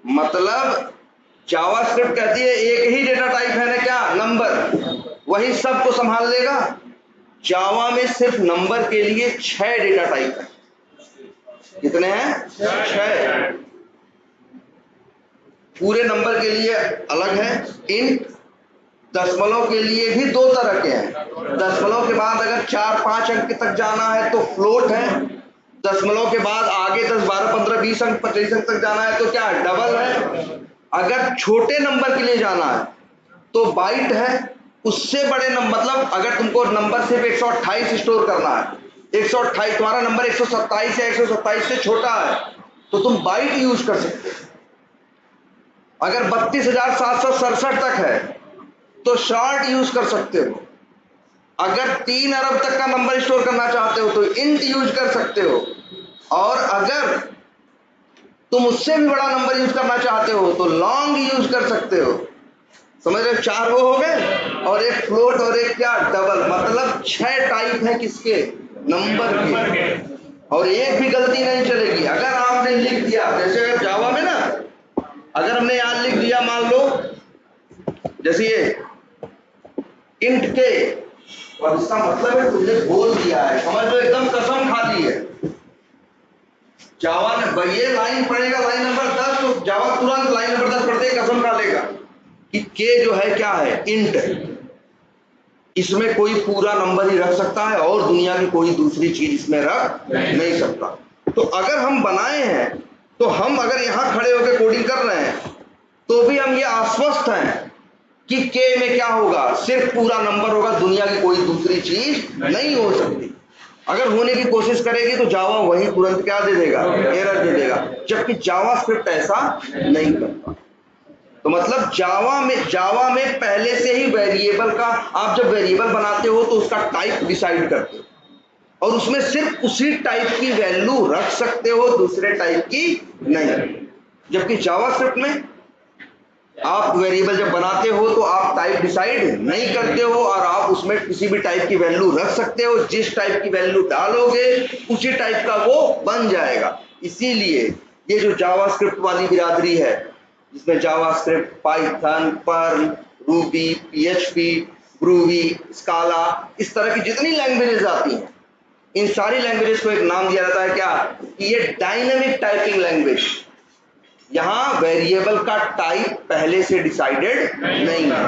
मतलब जावास्क्रिप्ट कहती है एक ही डेटा टाइप है ना, क्या, नंबर, वही सबको संभाल लेगा। जावा में सिर्फ नंबर के लिए 6 डेटा टाइप है। कितने हैं, 6। पूरे नंबर के लिए अलग है इंट, दशमलव के लिए भी 2 तरह के हैं। दशमलव के बाद अगर 4-5 अंक तक जाना है तो फ्लोट है, दशमलव के बाद आगे 10, 12, 15, 20 अंक, 25 अंक तक जाना है तो क्या है, डबल है। अगर छोटे नंबर के लिए जाना है तो बाइट है। उससे बड़े नंबर, मतलब अगर तुमको नंबर सिर्फ 128 स्टोर करना है, 128, तुम्हारा नंबर 127 या 127 से छोटा है तो तुम बाइट यूज कर सकते हो। अगर 32,767 तक है तो शॉर्ट यूज कर सकते हो। अगर 3 अरब तक का नंबर स्टोर करना चाहते हो तो इंट यूज कर सकते हो। और अगर तुम उससे भी बड़ा नंबर यूज करना चाहते हो तो लॉन्ग यूज कर सकते हो। समझ रहे हो, 4 वो हो गए और एक फ्लोट और एक क्या, डबल। मतलब 6 टाइप है किसके, नंबर के। और एक भी गलती नहीं चलेगी। अगर आपने लिख दिया, जैसे अगर जावा में ना, अगर हमने यहां लिख दिया, मान लो जैसे ये इंट के, और इसका मतलब है तुमने बोल दिया है, समझ लो एकदम कसम खा ली है। जावा ने ये लाइन पढ़ेगा, लाइन नंबर 10, तो जावा तुरंत लाइन नंबर 10 पढ़ते ही कसम खा लेगा कि के जो है क्या है, इंट है। इसमें कोई पूरा नंबर ही रख सकता है और दुनिया की कोई दूसरी चीज इसमें रख नहीं सकता। तो अगर हम बनाए हैं तो हम अगर यहां खड़े होकर कोडिंग कर रहे हैं तो भी हम ये आश्वस्त हैं कि के में क्या होगा, सिर्फ पूरा नंबर होगा, दुनिया की कोई दूसरी चीज नहीं हो सकती। अगर होने की कोशिश करेगी तो जावा वही तुरंत क्या दे देगा, एरर दे देगा। जबकि जावास्क्रिप्ट ऐसा नहीं करता। तो मतलब जावा में पहले से ही वेरिएबल का, आप जब वेरिएबल बनाते हो तो उसका टाइप डिसाइड करते हो और उसमें सिर्फ उसी टाइप की वैल्यू रख सकते हो, दूसरे टाइप की नहीं। जबकि जावास्क्रिप्ट में आप वेरिएबल जब बनाते हो तो आप टाइप डिसाइड नहीं करते हो और आप उसमें किसी भी टाइप की वैल्यू रख सकते हो। जिस टाइप की वैल्यू डालोगे उसी टाइप का वो बन जाएगा। इसीलिए ये जो जावास्क्रिप्ट वाली बिरादरी है, जिसमें JavaScript, Python, Perl, Ruby, PHP, Groovy, Scala, इस तरह की जितनी लैंग्वेजेस आती हैं, इन सारी लैंग्वेजेस को एक नाम दिया जाता है क्या, कि ये डायनेमिक टाइपिंग लैंग्वेज। यहां वेरिएबल का टाइप पहले से डिसाइडेड नहीं है।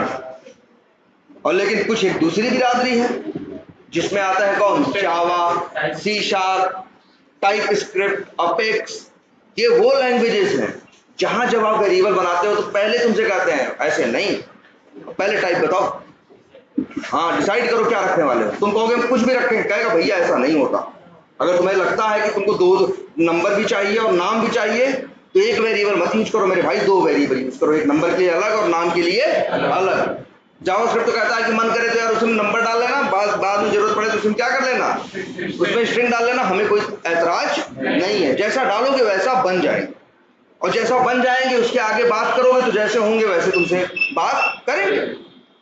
और लेकिन कुछ एक दूसरी बिरादरी है जिसमें आता है कौन, Java, C sharp, TypeScript, Apex. ये वो लैंग्वेजेस हैं जहां जब आप वेरिएबल बनाते हो तो पहले तुमसे कहते हैं ऐसे नहीं, पहले टाइप बताओ, हाँ डिसाइड करो क्या रखने वाले हो। तुम कहोगे कुछ भी रखें, कहेगा भैया ऐसा नहीं होता, अगर तुम्हें लगता है कि तुमको 2 नंबर भी चाहिए और नाम भी चाहिए तो एक वेरिएबल मत यूज करो मेरे भाई, 2 वेरिएबल यूज करो, एक नंबर के लिए अलग और नाम के लिए अलग। जावास्क्रिप्ट तो कहता है कि मन करे तो यार उसमें नंबर डाल लेना, बाद में जरूरत पड़े तो उसमें क्या कर लेना, उसमें स्ट्रिंग डाल लेना, हमें कोई ऐतराज नहीं है। जैसा डालोगे वैसा बन जाएगा, और जैसा बन जाएंगे उसके आगे बात करोगे तो जैसे होंगे वैसे तुमसे बात करेंगे।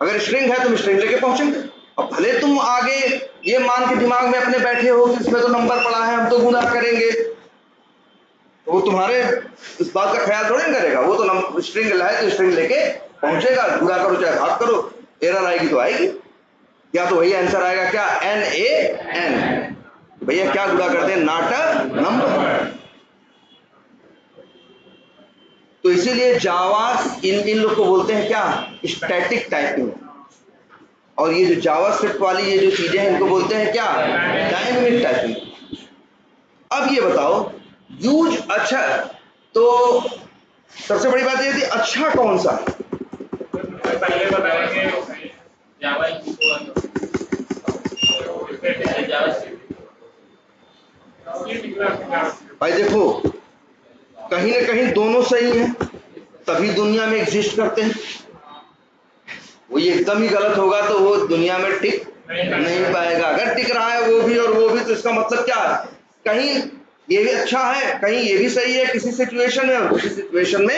अगर स्ट्रिंग है तुम स्ट्रिंग लेके पहुंचेंगे, और भले तुम आगे ये मान के दिमाग में अपने बैठे हो कि इसमें तो नंबर पड़ा है हम तो गुना करेंगे, तो वो तुम्हारे इस बात का ख्याल थोड़ी करेगा, वो तो स्ट्रिंग लाए तो स्ट्रिंग लेके पहुंचेगा। गुणा करो चाहे भाग करो, एरर आएगी तो आएगी, या तो वही आंसर आएगा क्या, NaN। भैया क्या गुणा करते हैं, नॉट अ नंबर। तो इसीलिए जावा इन लोग को बोलते हैं क्या, स्टैटिक टाइपिंग। और ये जो जावास्क्रिप्ट वाली ये जो चीजें हैं इनको बोलते हैं क्या, डायनेमिक टाइपिंग। अब ये बताओ यूज अच्छा, तो सबसे बड़ी बात ये थी अच्छा कौन सा है, पहले बताएंगे जावा भाई। देखो कहीं ना कहीं दोनों सही हैं, तभी दुनिया में एग्जिस्ट करते हैं। वो ये एकदम ही गलत होगा तो वो दुनिया में टिक नहीं पाएगा। अगर टिक रहा है वो भी और वो भी, तो इसका मतलब क्या है, कहीं ये भी अच्छा है, कहीं ये भी सही है किसी सिचुएशन में, और किसी सिचुएशन में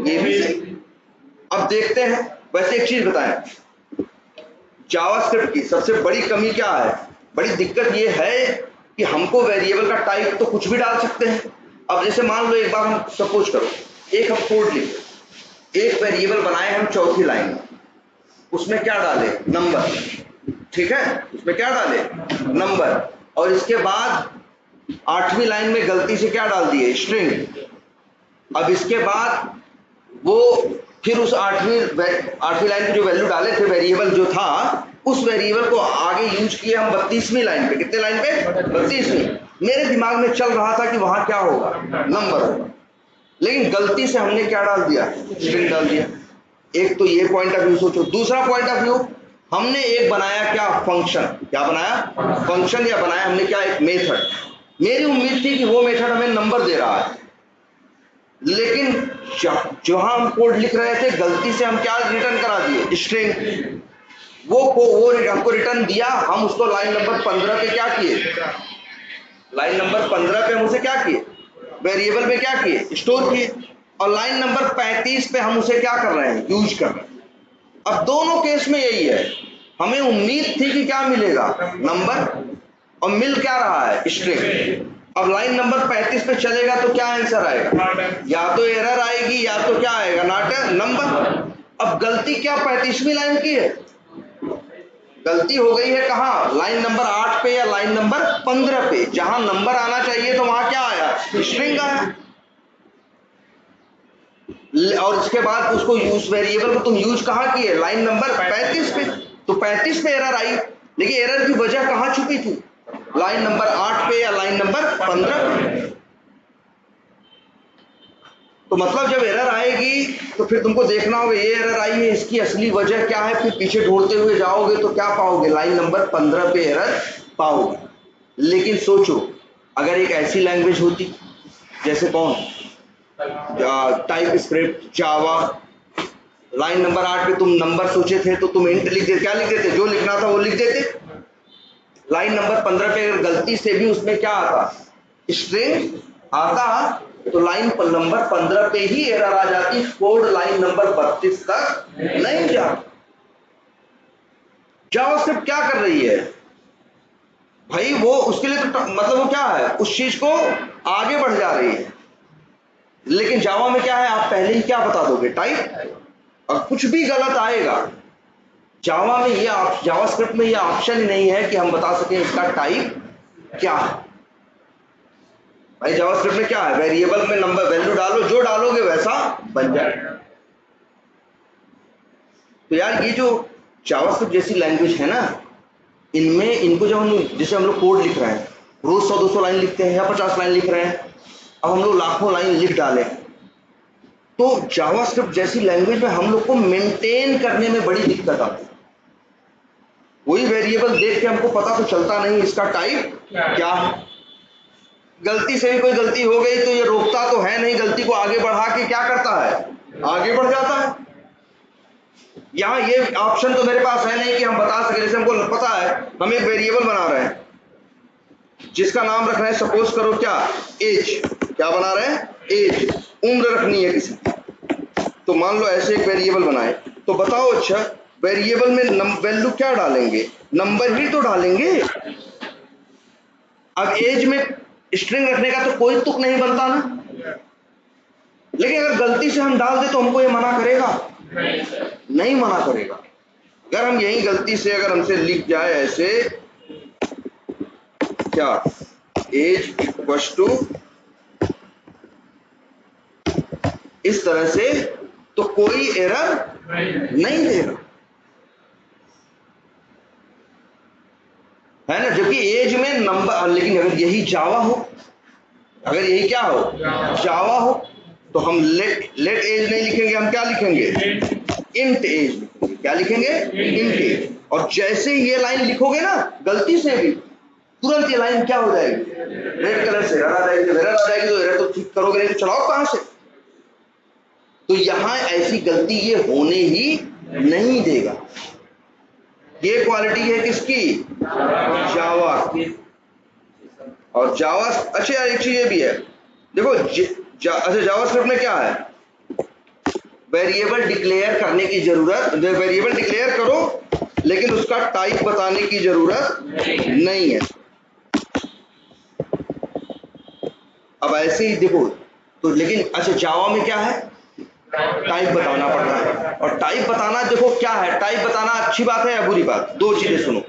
ये भी सही। अब देखते हैं। वैसे एक चीज बताएं, जावास्क्रिप्ट की सबसे बड़ी कमी क्या है, बड़ी दिक्कत ये है कि हमको वेरिएबल का टाइप तो कुछ भी डाल सकते हैं। अब जैसे मान लो एक बार हम सपोज करो एक हम कोड लिखे, एक वेरिएबल बनाए हम चौथी लाइन में, उसमें क्या डाले, नंबर, ठीक है, उसमें क्या डाले, नंबर, और इसके बाद 8वीं लाइन में गलती से क्या डाल दिए, स्ट्रिंग। अब इसके बाद वो फिर उस 8वीं लाइन की जो वैल्यू डाले थे, वेरिएबल जो था, उस वेरिएबल को आगे यूज किए हम 32वीं लाइन पे। कितने लाइन पे, 32वीं। मेरे दिमाग में चल रहा था कि वहां क्या होगा, नंबर होगा, लेकिन गलती से हमने क्या डाल दिया, स्ट्रिंग डाल दिया। एक तो ये पॉइंट ऑफ व्यू सोचो। दूसरा पॉइंट ऑफ व्यू, हमने एक बनाया क्या, फंक्शन। क्या बनाया, फंक्शन, या बनाया हमने क्या, एक मेथड। मेरी उम्मीद थी कि वो मेथड हमें नंबर दे रहा है, लेकिन जहां हम कोड लिख रहे थे गलती से हम क्या रिटर्न करा दिए, स्ट्रिंग। वो हमको रिटर्न दिया, हम उसको लाइन नंबर 15 पे क्या किए, लाइन नंबर 15 पे हम उसे क्या किए, वेरिएबल में क्या किए, स्टोर किए। और लाइन नंबर 35 पे हम उसे क्या कर रहे हैं, यूज कर रहे हैं। अब दोनों केस में यही है, हमें उम्मीद थी कि क्या मिलेगा, नंबर, और मिल क्या रहा है, स्ट्रिंग। अब लाइन नंबर 35 पे चलेगा तो क्या आंसर आएगा, या तो एरर आएगी या तो क्या आएगा, नॉट अ नंबर। अब गलती क्या 35वीं लाइन की है, गलती हो गई है कहाँ, लाइन नंबर 8 पे या लाइन नंबर 15 पे। जहां नंबर आना चाहिए तो वहां क्या आया, स्ट्रिंग आया। और इसके बाद उसको यूज, वेरिएबल को तुम यूज कहाँ किए, लाइन नंबर 35 पे। तो 35 पे एरर आई, लेकिन एरर की वजह कहाँ छुपी थी, लाइन नंबर 8 पे या लाइन नंबर 15 पे। तो मतलब जब एरर आएगी तो फिर तुमको देखना होगा ये एरर आई है, इसकी असली वजह क्या है। फिर पीछे ढूंढते हुए जाओगे तो क्या पाओगे, लाइन नंबर 15 पे एरर पाओगे। लेकिन सोचो अगर एक ऐसी लैंग्वेज होती जैसे कौन, टाइप स्क्रिप्ट, जावा, लाइन नंबर 8 पे तुम नंबर सोचे थे तो तुम इंट लिख देते, क्या लिख देते, जो लिखना था वो लिख देते। लाइन नंबर 15 पे अगर गलती से भी उसमें क्या आता, स्ट्रिंग आता, तो लाइन पर नंबर 15 पे ही एरर आ जाती, कोड लाइन नंबर 32 तक नहीं जाता। जावास्क्रिप्ट क्या कर रही है भाई, वो उसके लिए तो मतलब वो क्या है, उस चीज को आगे बढ़ जा रही है। लेकिन जावा में क्या है, आप पहले ही क्या बता दोगे, टाइप, और कुछ भी गलत आएगा। जावा में ये, जावास्क्रिप्ट में ये ऑप्शन ही नहीं है कि हम बता सकें इसका टाइप क्या है। भाई जावास्क्रिप्ट में क्या है, वेरिएबल में नंबर वैल्यू डालो, जो डालोगे वैसा बन जाएगा। तो यार ये जो जावास्क्रिप्ट जैसी लैंग्वेज है ना, इनमें इनको जब हम, जैसे हम लोग कोड लिख रहे हैं, रोज 100-200 लाइन लिखते हैं या 50 लाइन लिख रहे हैं, अब हम लोग लाखों लाइन लिख डालें, तो जावास्क्रिप्ट जैसी लैंग्वेज में हम लोग को मेंटेन करने में बड़ी दिक्कत आती है। वही वेरिएबल देख के हमको पता तो चलता नहीं इसका टाइप क्या है। गलती से भी कोई गलती हो गई तो ये रोकता तो है नहीं, गलती को आगे बढ़ा के क्या करता है, आगे बढ़ जाता है। यहाँ ये ऑप्शन तो मेरे पास है नहीं कि हम बता सके। जैसे हमको पता है हम एक वेरिएबल बना रहे हैं जिसका नाम रख रहे हैं, सपोज करो क्या, एज। क्या बना रहे हैं, एज, उम्र रखनी है किसी की। तो मान लो ऐसे एक वेरिएबल बनाए, तो बताओ अच्छा वेरिएबल में वैल्यू क्या डालेंगे, नंबर ही तो डालेंगे। अब एज में स्ट्रिंग रखने का तो कोई तुक नहीं बनता ना, लेकिन अगर गलती से हम डाल दे तो हमको ये मना करेगा, नहीं मना करेगा। अगर हम यही गलती से अगर हमसे लिख जाए ऐसे क्या, एज इक्वल्स टू इस तरह से, तो कोई एरर नहीं देगा, है ना। जबकि एज में नंबर, लेकिन अगर यही जावा हो, अगर यही क्या हो, जावा हो, तो हम लेट एज नहीं लिखेंगे, हम क्या लिखेंगे, इंट एज लिखेंगे। क्या लिखेंगे, इंट एज। और जैसे ही ये लाइन लिखोगे ना गलती से भी, तुरंत ये लाइन क्या हो जाएगी, रेड कलर से एरर आ जाएगी। एरर आ जाएगी तो एरर तो ठीक करोगे नहीं तो चलाओ कहां से। तो यहां ऐसी गलती ये होने ही नहीं देगा। ये क्वालिटी है किसकी, जावा की। और जावा, अच्छा यार एक चीज ये भी है देखो, अच्छा जावास्क्रिप्ट में क्या है, वेरिएबल डिक्लेयर करने की जरूरत, वेरिएबल डिक्लेयर करो लेकिन उसका टाइप बताने की जरूरत नहीं है। अब ऐसे ही देखो तो, लेकिन अच्छा जावा में क्या है, टाइप बताना पड़ता है। और टाइप बताना देखो क्या है, टाइप बताना अच्छी बात है या बुरी बात, दो चीजें सुनो।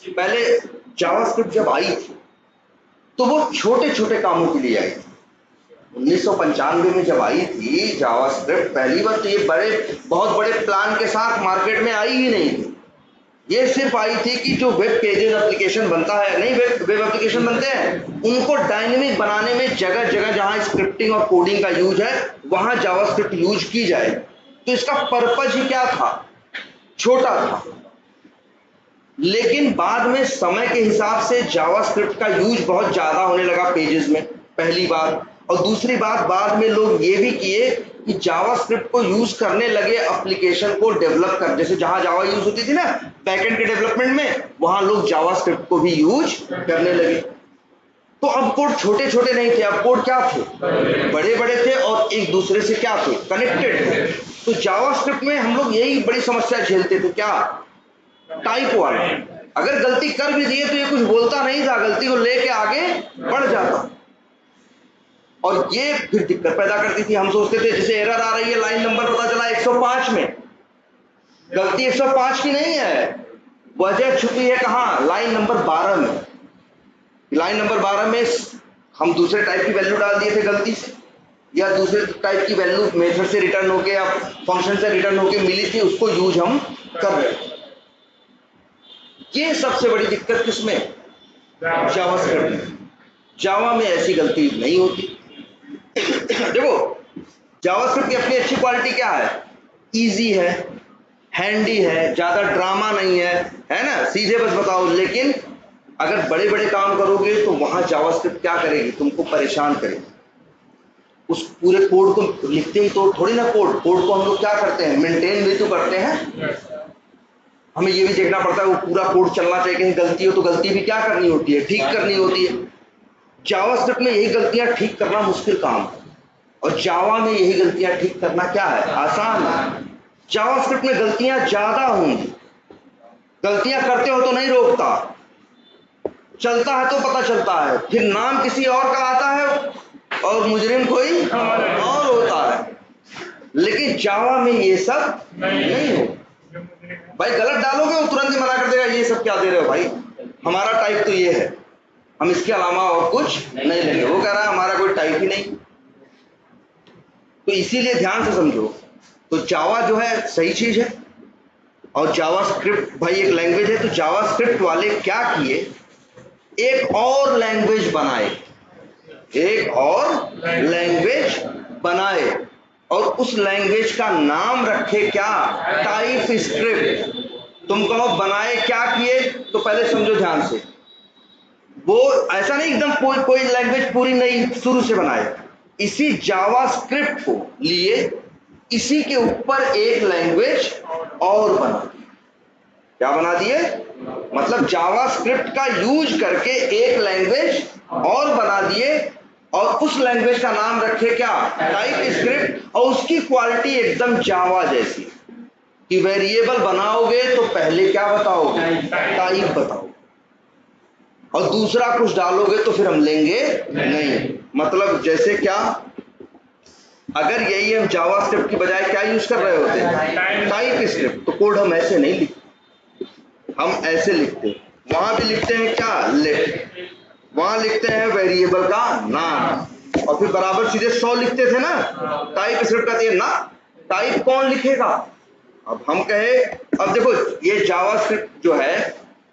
पहले जावास्क्रिप्ट जब आई थी तो वो छोटे छोटे कामों के लिए आई थी। 1995 में जब आई थी जावास्क्रिप्ट पहली बार, तो ये बहुत बड़े प्लान के साथ मार्केट में आई ही नहीं थी। ये सिर्फ आई थी कि जो वेब पेजेस एप्लीकेशन बनता है, नहीं वेब एप्लीकेशन बनते हैं, उनको डायनेमिक बनाने में जगह जगह जहां स्क्रिप्टिंग और कोडिंग का यूज है वहां जावास्क्रिप्ट यूज की जाए। तो इसका पर्पज ही क्या था, छोटा था। लेकिन बाद में समय के हिसाब से जावास्क्रिप्ट का यूज बहुत ज्यादा होने लगा पेजेस में, पहली बात। और दूसरी बात, बाद में लोग ये भी किए कि जावास्क्रिप्ट को यूज करने लगे एप्लीकेशन को डेवलप कर, जैसे जहां जावा यूज होती थी ना बैकएंड के डेवलपमेंट में, वहां लोग जावास्क्रिप्ट को भी यूज करने लगे। तो अब कोड छोटे छोटे नहीं थे, अब कोड क्या थे, बड़े बड़े थे और एक दूसरे से क्या थे, कनेक्टेड थे। तो जावास्क्रिप्ट में हम लोग यही बड़ी समस्या झेलते थे, क्या, टाइप वाला। अगर गलती कर भी दिए तो ये कुछ बोलता नहीं था, गलती को लेके आगे बढ़ जाता और ये फिर दिक्कत पैदा करती थी। हम सोचते थे जैसे एरर आ रही है, लाइन नंबर पता चला 105 में, गलती 105 की नहीं है, वजह छुपी है कहां, लाइन नंबर 12 में। लाइन नंबर 12 में हम दूसरे टाइप की वैल्यू डाल दिए थे गलती से, या दूसरे टाइप की वैल्यू मेथड से रिटर्न होके या फंक्शन से रिटर्न होके मिली थी, उसको यूज हम कर रहे थे। ये सबसे बड़ी दिक्कत किसमें, जावास्क्रिप्ट में। जावा में ऐसी गलती नहीं होती। देखो जावास्क्रिप्ट की अपनी अच्छी क्वालिटी क्या है, इजी है, हैंडी है, ज्यादा ड्रामा नहीं है ना, सीधे बस बताओ। लेकिन अगर बड़े बड़े काम करोगे तो वहां जावास्क्रिप्ट क्या करेगी, तुमको परेशान करेगी। उस पूरे कोड को लिखते ही तो थोड़ी ना, कोड को हम लोग क्या करते हैं, मेंटेन भी तो करते हैं। हमें ये भी देखना पड़ता है वो पूरा कोड चलना चाहिए, कहीं गलती हो तो गलती भी क्या करनी होती है, ठीक करनी होती है। जावास्क्रिप्ट में यही गलतियां ठीक करना मुश्किल काम है और जावा में यही गलतियां ठीक करना क्या है, आसान है। जावास्क्रिप्ट में गलतियां ज्यादा होंगी, गलतियां करते हो तो नहीं रोकता, चलता है तो पता चलता है, फिर नाम किसी और का आता है और मुजरिम कोई और होता है। लेकिन जावा में ये सब नहीं हो। भाई गलत डालोगे वो तुरंत ही मना कर देगा, ये सब क्या दे रहे हो भाई, हमारा टाइप तो ये है, हम इसके अलावा और कुछ नहीं लेंगे। वो कह रहा है हमारा कोई टाइप ही नहीं। तो इसीलिए ध्यान से समझो, तो जावा जो है सही चीज है और जावास्क्रिप्ट भाई एक लैंग्वेज है। तो जावास्क्रिप्ट वाले क्या किए, एक और लैंग्वेज बनाए, एक और लैंग्वेज बनाए और उस लैंग्वेज का नाम रखे क्या, टाइप स्क्रिप्ट। तुम कहो बनाए क्या किए, तो पहले समझो ध्यान से, वो ऐसा नहीं एकदम कोई लैंग्वेज पूरी नई शुरू से बनाए, इसी जावास्क्रिप्ट को लिए इसी के ऊपर एक लैंग्वेज और बना दी। क्या बना दिए? मतलब जावास्क्रिप्ट का यूज करके एक लैंग्वेज और बना दिए, और उस लैंग्वेज का नाम रखे क्या? टाइपस्क्रिप्ट। और उसकी क्वालिटी एकदम जावा जैसी कि वेरिएबल बनाओगे तो पहले क्या बताओगे? टाइप बताओ, और दूसरा कुछ डालोगे तो फिर हम लेंगे नहीं। मतलब जैसे क्या, अगर यही हम जावास्क्रिप्ट की बजाय क्या यूज कर रहे होते हैं? टाइपस्क्रिप्ट, तो कोड हम ऐसे नहीं लिखते, हम ऐसे लिखते। वहां भी लिखते हैं क्या? लेट। वहां लिखते हैं वेरिएबल का नाम, और फिर बराबर सीधे 100 लिखते थे ना। टाइपस्क्रिप्ट का ना टाइप कौन लिखेगा? अब हम कहे, अब देखो ये जावास्क्रिप्ट जो है,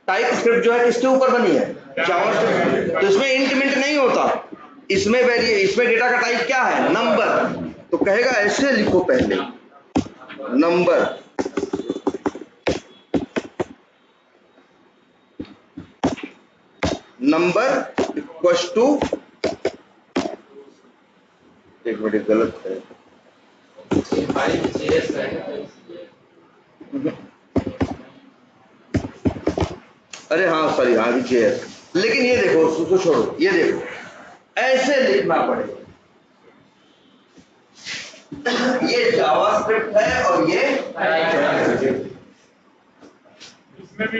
टाइपस्क्रिप्ट जो है किसके ऊपर बनी है? जावास्क्रिप्ट। तो इसमें इंट मिंट नहीं होता, इसमें डेटा का टाइप क्या है? नंबर। तो कहेगा ऐसे लिखो पहले नंबर, नंबर इक्वल टू, एक मिनट गलत है, अरे हाँ सॉरी, हाँ JS। लेकिन ये देखो, उसको छोड़ो, ये देखो ऐसे लिखना पड़ेगा। ये जावास्क्रिप्ट है और ये इसमें भी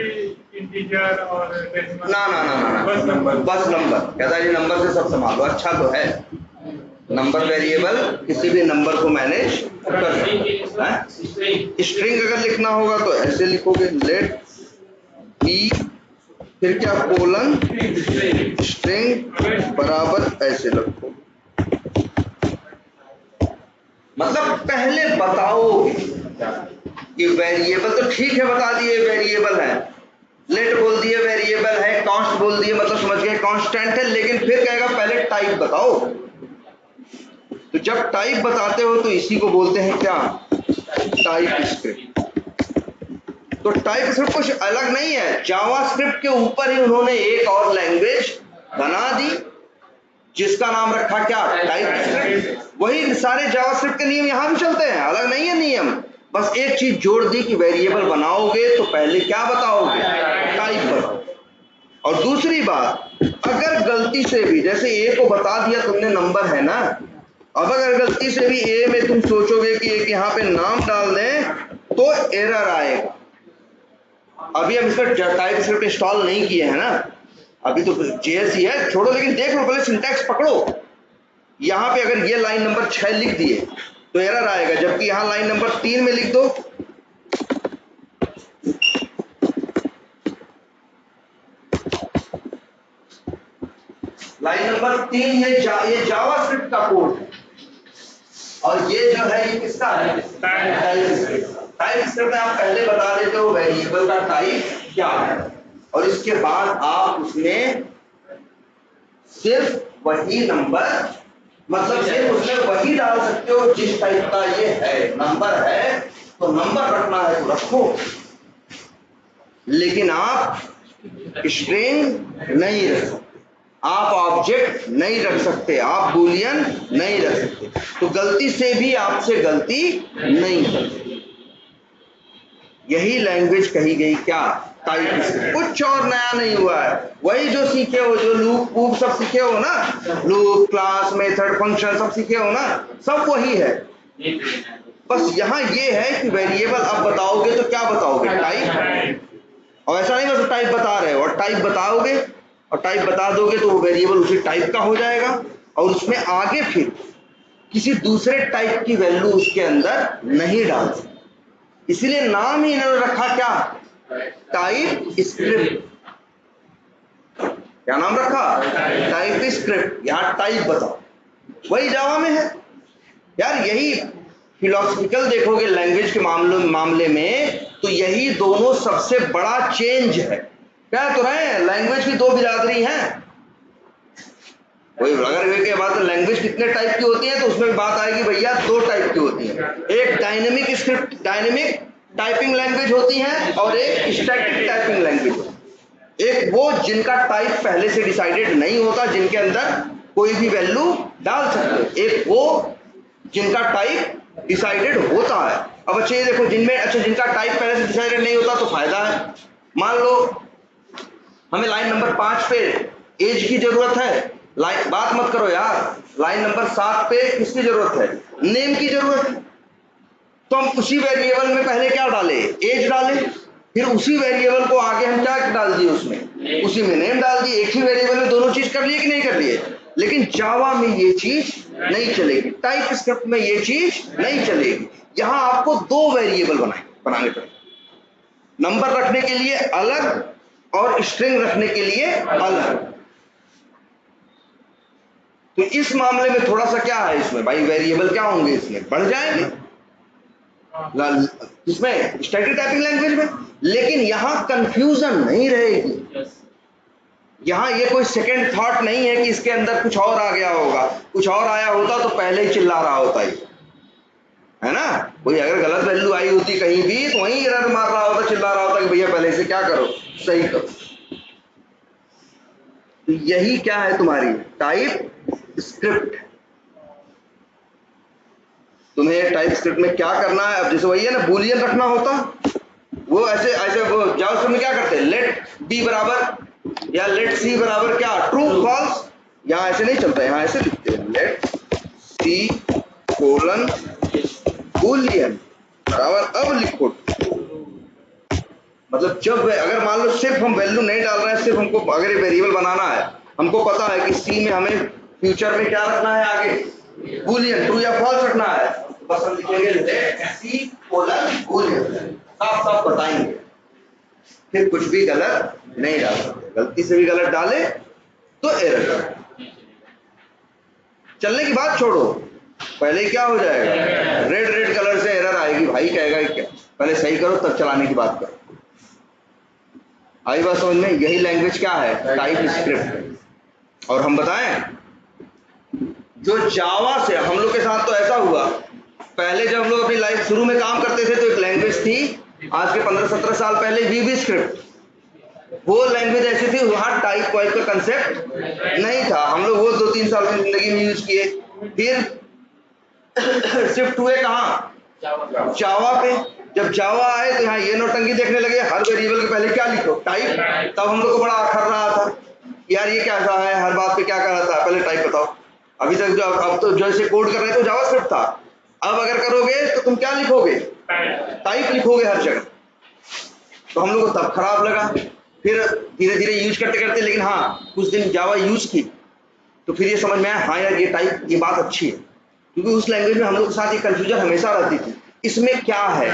इंटीजर और डेसिमल। ना ना ना ना, बस नंबर कहता है, ये नंबर से सब संभालो। अच्छा तो है, नंबर वेरिएबल किसी भी नंबर को मैनेज कर सकता है। स्ट्रिंग अगर लिखना होगा तो ऐसे लिखोगे, लेट बी, फिर क्या? कोलन, स्ट्रिंग बराबर ऐसे रखो। मतलब पहले बताओ कि वेरिएबल, तो ठीक है बता दिए वेरिएबल है, लेट बोल दिए वेरिएबल है, कांस्ट बोल दिए मतलब समझ गए कांस्टेंट है, लेकिन फिर कहेगा पहले टाइप बताओ। तो जब टाइप बताते हो तो इसी को बोलते हैं क्या? टाइपस्क्रिप्ट। तो टाइपस्क्रिप्ट कुछ अलग नहीं है, जावास्क्रिप्ट के ऊपर ही उन्होंने एक और लैंग्वेज बना दी जिसका नाम रखा क्या? टाइपस्क्रिप्ट। वही सारे जावास्क्रिप्ट के नियम यहां भी चलते हैं, अलग नहीं है नियम, बस एक चीज जोड़ दी कि वेरिएबल बनाओगे तो पहले क्या बताओगे? टाइप बताओ। और दूसरी बात, अगर गलती से भी, जैसे ए को बता दिया तुमने नंबर है ना, अब अगर गलती से भी ए में तुम सोचोगे कि एक यहाँ पे नाम डाल दें तो एरर आएगा। अभी हम इसका टाइपस्क्रिप्ट इंस्टॉल नहीं किए हैं ना, अभी तो JS ही है, छोड़ो, लेकिन देख लो पहले सिंटैक्स पकड़ो। यहाँ पे अगर ये लाइन नंबर 6 लिख दिए तो एरर आएगा, जबकि यहाँ लाइन नंबर 3 में लिख दो लाइन नंबर 3, ये जावास्क्रिप्ट का कोड है, और ये जो है ये किसका है? टाइपस्क्रिप्ट में आप पहले बता देते हो वेरिएबल का टाइप क्या है, और इसके बाद आप उसमें सिर्फ वही नंबर, मतलब सिर्फ उसमें वही डाल सकते हो जिस टाइप का ये है। नंबर है तो नंबर रखना है तो रखो, लेकिन आप स्ट्रिंग नहीं रख सकते, आप ऑब्जेक्ट नहीं रख सकते, आप बूलियन नहीं रख सकते। तो गलती से भी आपसे गलती नहीं कर सकते। यही लैंग्वेज कही गई क्या? टाइपस्क्रिप्ट। कुछ और नया नहीं हुआ है, वही जो सीखे हो, जो लूप वूप सब सीखे हो ना, लूप, क्लास, मेथड, फंक्शन सब सीखे हो ना, सब वही है। बस यहाँ ये है कि वेरिएबल अब बताओगे तो क्या बताओगे? टाइप। और ऐसा नहीं बस टाइप बता रहे हो, और टाइप बताओगे और टाइप बता दोगे तो वो वेरिएबल उसी टाइप का हो जाएगा, और उसमें आगे फिर किसी दूसरे टाइप की वैल्यू उसके अंदर नहीं डाल सकते। इसलिए नाम ही इन्होंने रखा क्या? टाइपस्क्रिप्ट। क्या नाम रखा? टाइपस्क्रिप्ट। यहाँ टाइप बताओ, वही जावा में है यार। यही फिलोसफिकल देखोगे लैंग्वेज के मामले में, तो यही दोनों सबसे बड़ा चेंज है। क्या तो रहे हैं, लैंग्वेज की दो बिरादरी हैं। कोई अगर के बात लैंग्वेज कितने टाइप की होती है तो उसमें बात आएगी भैया, दो टाइप की होती है, एक dynamic script, dynamic typing language होती है, और एक स्टैटिक टाइपिंग लैंग्वेज होती है। एक वो जिनका टाइप पहले से डिसाइडेड नहीं होता, जिनके अंदर कोई भी वैल्यू डाल सकते, एक वो जिनका टाइप डिसाइडेड होता है। अब अच्छा ये देखो, जिनमें अच्छा जिनका टाइप पहले से डिसाइडेड नहीं होता तो फायदा है। मान लो हमें लाइन नंबर 5 पे एज की जरूरत है, लाइन बात मत करो यार, लाइन नंबर 7 पे किसकी जरूरत है, नेम की जरूरत है। तो हम उसी वेरिएबल में पहले क्या डाले, एज डाले, फिर उसी वेरिएबल को आगे हम क्या डाल दिए उसमें, उसी में नेम डाल दिए। एक ही वेरिएबल में दोनों चीज कर लिए कि नहीं कर लिए। लेकिन जावा में ये चीज नहीं चलेगी, टाइप स्क्रिप्ट में ये चीज नहीं चलेगी। यहां आपको 2 वेरिएबल बनाने पड़ेंगे, नंबर रखने के लिए अलग और स्ट्रिंग रखने के लिए अलग। तो इस मामले में थोड़ा सा क्या है इसमें भाई, वेरिएबल क्या होंगे इसमें, बढ़ जाएंगे इसमें स्टैटिक टाइपिंग लैंग्वेज में। लेकिन यहां कंफ्यूजन नहीं रहेगी, यहां ये कोई सेकंड थॉट नहीं है कि इसके अंदर कुछ और आ गया होगा, कुछ और आया होता तो पहले ही चिल्ला रहा होता है ना। कोई अगर गलत वैल्यू आई होती कहीं भी तो वहीं एरर मार रहा होता, चिल्ला रहा होता कि भैया पहले से क्या करो, सही करो। तो यही क्या है तुम्हारी टाइप स्क्रिप्ट। तुम्हें टाइप स्क्रिप्ट में क्या करना है, अब जैसे वही है ना, बूलियन रखना होता, वो ऐसे ऐसे वो जावास्क्रिप्ट में क्या करते हैं, लेट बी बराबर या लेट सी बराबर क्या, ट्रू फॉल्स। यहाँ ऐसे नहीं चलता, यहाँ ऐसे लिखते हैं लेट सी कोलन बूलियन बराबर, अब लिखो मतलब जब अगर मान लो सिर्फ हम वैल्यू नहीं डाल रहे हैं, सिर्फ हमको अगर ये वेरिएबल बनाना है, हमको पता है कि सी में हमें फ्यूचर में क्या रखना है, आगे बूलियन ट्रू या फॉल्स रखना है, बस हम लिखेंगे लेट सी कोलन बूलियन, साफ साफ बताएंगे, फिर कुछ भी गलत नहीं डाल सकते। गलती से भी गलत डाले तो एरर। चलने की बात छोड़ो, पहले क्या हो जाएगा, रेड कलर से एरर आएगी, भाई कहेगा क्या, पहले सही करो तब चलाने की बात करो। आई बात समझ में। यही लैंग्वेज क्या है, टाइप स्क्रिप्ट। और हम बताएं जो जावा से हम लोग के साथ तो ऐसा हुआ, पहले जब हम लोग अपनी लाइफ शुरू में काम करते थे तो एक लैंग्वेज थी, आज के 15-17 साल पहले वीबी स्क्रिप्ट। वो लैंग्वेज ऐसी थी, वहां टाइप वाइप का कंसेप्ट नहीं था, हम लोग वो 2-3 साल की जिंदगी में यूज किए। फिर शिफ्ट हुए कहाँ, जावा पे। जब जावा आए तो यहाँ ये नौटंकी देखने लगे, हर वेरिएबल के पहले क्या लिखो, टाइप। तब हम लोग को बड़ा अखर रहा था यार, ये कैसा है, हर बात पे क्या कर रहा था, पहले टाइप बताओ। अभी तक जो अब तो जैसे कोड कर रहे थे तो जावास्क्रिप्ट था, अब अगर करोगे तो तुम क्या लिखोगे, टाइप लिखोगे हर जगह। तो हम लोग को तब खराब लगा, फिर धीरे धीरे यूज करते करते, लेकिन हाँ कुछ दिन जावा यूज की तो फिर ये समझ में आया, हाँ यार ये टाइप ये बात अच्छी है, क्योंकि उस लैंग्वेज में हम लोग के साथ ये कंफ्यूजन हमेशा रहती थी, इसमें क्या है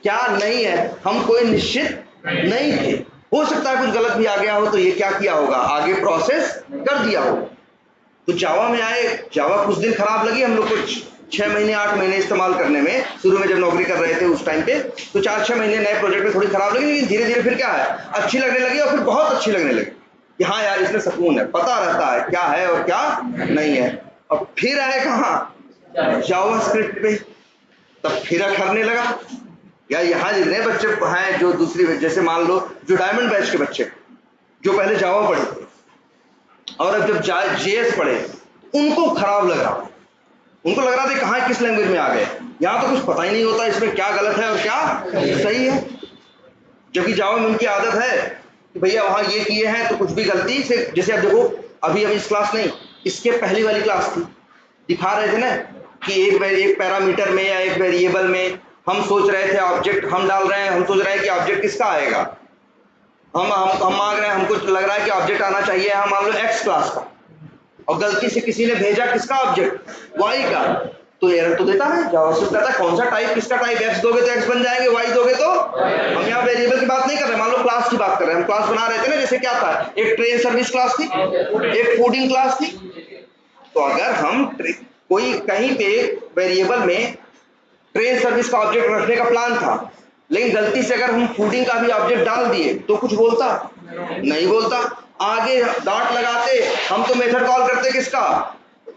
क्या नहीं है, हम कोई निश्चित नहीं थे। हो सकता है कुछ गलत भी आ गया हो तो ये क्या किया होगा, आगे प्रोसेस कर दिया हो। तो जावा में आए, जावा कुछ दिन खराब लगी हम लोग को, 6 महीने 8 महीने इस्तेमाल करने में, शुरू में जब नौकरी कर रहे थे उस टाइम पे तो 4-6 महीने नए प्रोजेक्ट में थोड़ी खराब लगी, लेकिन धीरे धीरे फिर क्या है, अच्छी लगने लगी, और फिर बहुत अच्छी लगने लगी कि हाँ यार इसमें सुकून है, पता रहता है क्या है और क्या नहीं है। और फिर आए कहाँ, जावास्क्रिप्ट पे, तब फिर अखरने लगा यार। यहाँ जितने बच्चे हैं जो दूसरी, जैसे मान लो जो डायमंड बैच के बच्चे जो पहले जावा पढ़े थे और अब जब जेएस पढ़े, उनको खराब लगा, उनको लग रहा था कहाँ किस लैंग्वेज में आ गए, यहाँ तो कुछ पता ही नहीं होता इसमें क्या गलत है और क्या सही है। जबकि जावा में उनकी आदत है कि भैया वहाँ ये किए हैं तो कुछ भी गलती से, जैसे अब देखो अभी इस क्लास नहीं, इसके पहली वाली क्लास थी, दिखा रहे थे ना कि एक पैरामीटर में या एक वेरिएबल में हम सोच रहे थे ऑब्जेक्ट हम डाल रहे हैं, हम सोच रहे हैं कि ऑब्जेक्ट किसका आएगा, हम मांग रहे हैं, हमको लग रहा है कि ऑब्जेक्ट आना चाहिए हम मान लो एक्स क्लास का, और गलती से किसी ने भेजा किसका ऑब्जेक्ट वाई का, तो एरर तो देता है। जावास्क्रिप्ट कहता है कौन सा टाइप किसका टाइप, एक्स दोगे तो एक्स बन जाएंगे, वाई दोगे तो, हम यहाँ वेरिएबल की बात नहीं कर रहे, मान लो क्लास की बात कर रहे हैं, हम क्लास बना रहे थे ना, जैसे क्या था, एक ट्रेन सर्विस क्लास थी, एक फूडिंग क्लास थी। तो अगर हम कोई कहीं पे वेरिएबल में ट्रेन सर्विस का ऑब्जेक्ट रखने का प्लान था, लेकिन गलती से अगर हम फूडिंग का भी ऑब्जेक्ट डाल दिए तो कुछ बोलता नहीं बोलता, आगे डॉट लगाते हम तो मेथड कॉल करते किसका,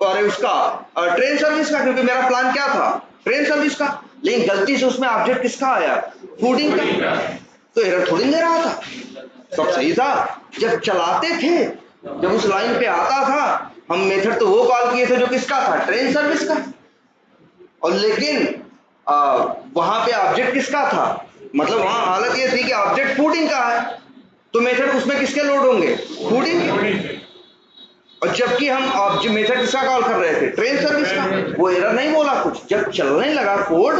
और उसका ट्रेन सर्विस का, क्योंकि मेरा प्लान क्या था, ट्रेन सर्विस का, लेकिन गलती से उसमें ऑब्जेक्ट किसका आया, फूडिंग का, तो एरर थोड़ी दे रहा था, सब सही था। जब चलाते थे, जब उस लाइन पे आता था, हम मेथड तो वो कॉल किए थे जो किसका था, ट्रेन सर्विस का। और लेकिन वहां पे ऑब्जेक्ट किसका था, मतलब वहां हालत ये थी कि ऑब्जेक्ट फूडिंग का है, तो मेथड उसमें किसके लोड होंगे, फूडिंग। और जबकि हम ऑब्जेक्ट मेथड किसका कॉल कर रहे थे, ट्रेन सर्विस का। वो एरर नहीं बोला कुछ, जब चलने लगा कोड,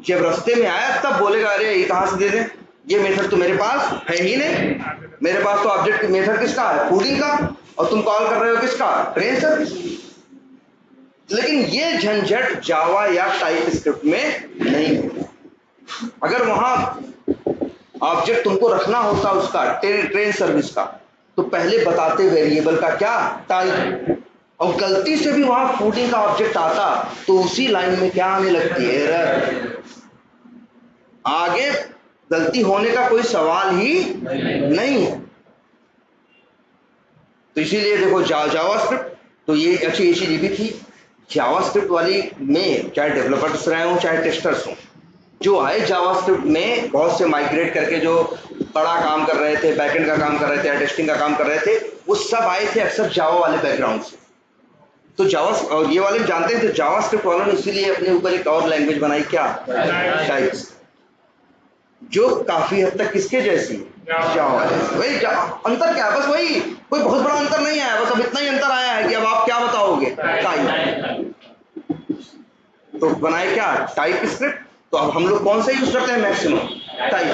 जब रास्ते में आया तब बोलेगा अरे ये कहां से दे दें, ये मेथड तो मेरे पास है ही नहीं, मेरे पास तो ऑब्जेक्ट मेथड किसका है, फूडिंग का, और तुम कॉल कर रहे हो किसका, ट्रेन सर्विस। लेकिन ये झंझट जावा या टाइप स्क्रिप्ट में नहीं है। अगर वहां ऑब्जेक्ट तुमको रखना होता उसका ट्रेन सर्विस का, तो पहले बताते वेरिएबल का क्या, टाइप, और गलती से भी वहां फूडिंग का ऑब्जेक्ट आता तो उसी लाइन में क्या आने लगती है, एरर। आगे गलती होने का कोई सवाल ही नहीं है। तो इसीलिए देखो जावास्क्रिप्ट, तो ये अच्छी ये चीज भी थी, जावास्क्रिप्ट वाली में चाहे डेवलपर्स रहे हों चाहे टेस्टर्स हों, जो आए जावास्क्रिप्ट में बहुत से माइग्रेट करके जो बड़ा काम कर रहे थे, बैकएंड का काम कर रहे थे या टेस्टिंग का काम कर रहे थे, वो सब आए थे अक्सर जावा वाले बैकग्राउंड से। तो जावा, और ये वाले जानते थे जावास्क्रिप्ट वालों ने इसीलिए अपने ऊपर एक और लैंग्वेज बनाई, क्या, टाइप, जो काफी हद तक किसके जैसी, जावा जैसी। वही अंतर क्या है, बस वही, कोई बहुत बड़ा अंतर नहीं आया, बस अब इतना ही अंतर आया है कि अब आप क्या बताओगे, टाइप। तो बनाए क्या, टाइप स्क्रिप्ट। तो अब हम लोग कौन सा यूज करते हैं मैक्सिमम, टाइप।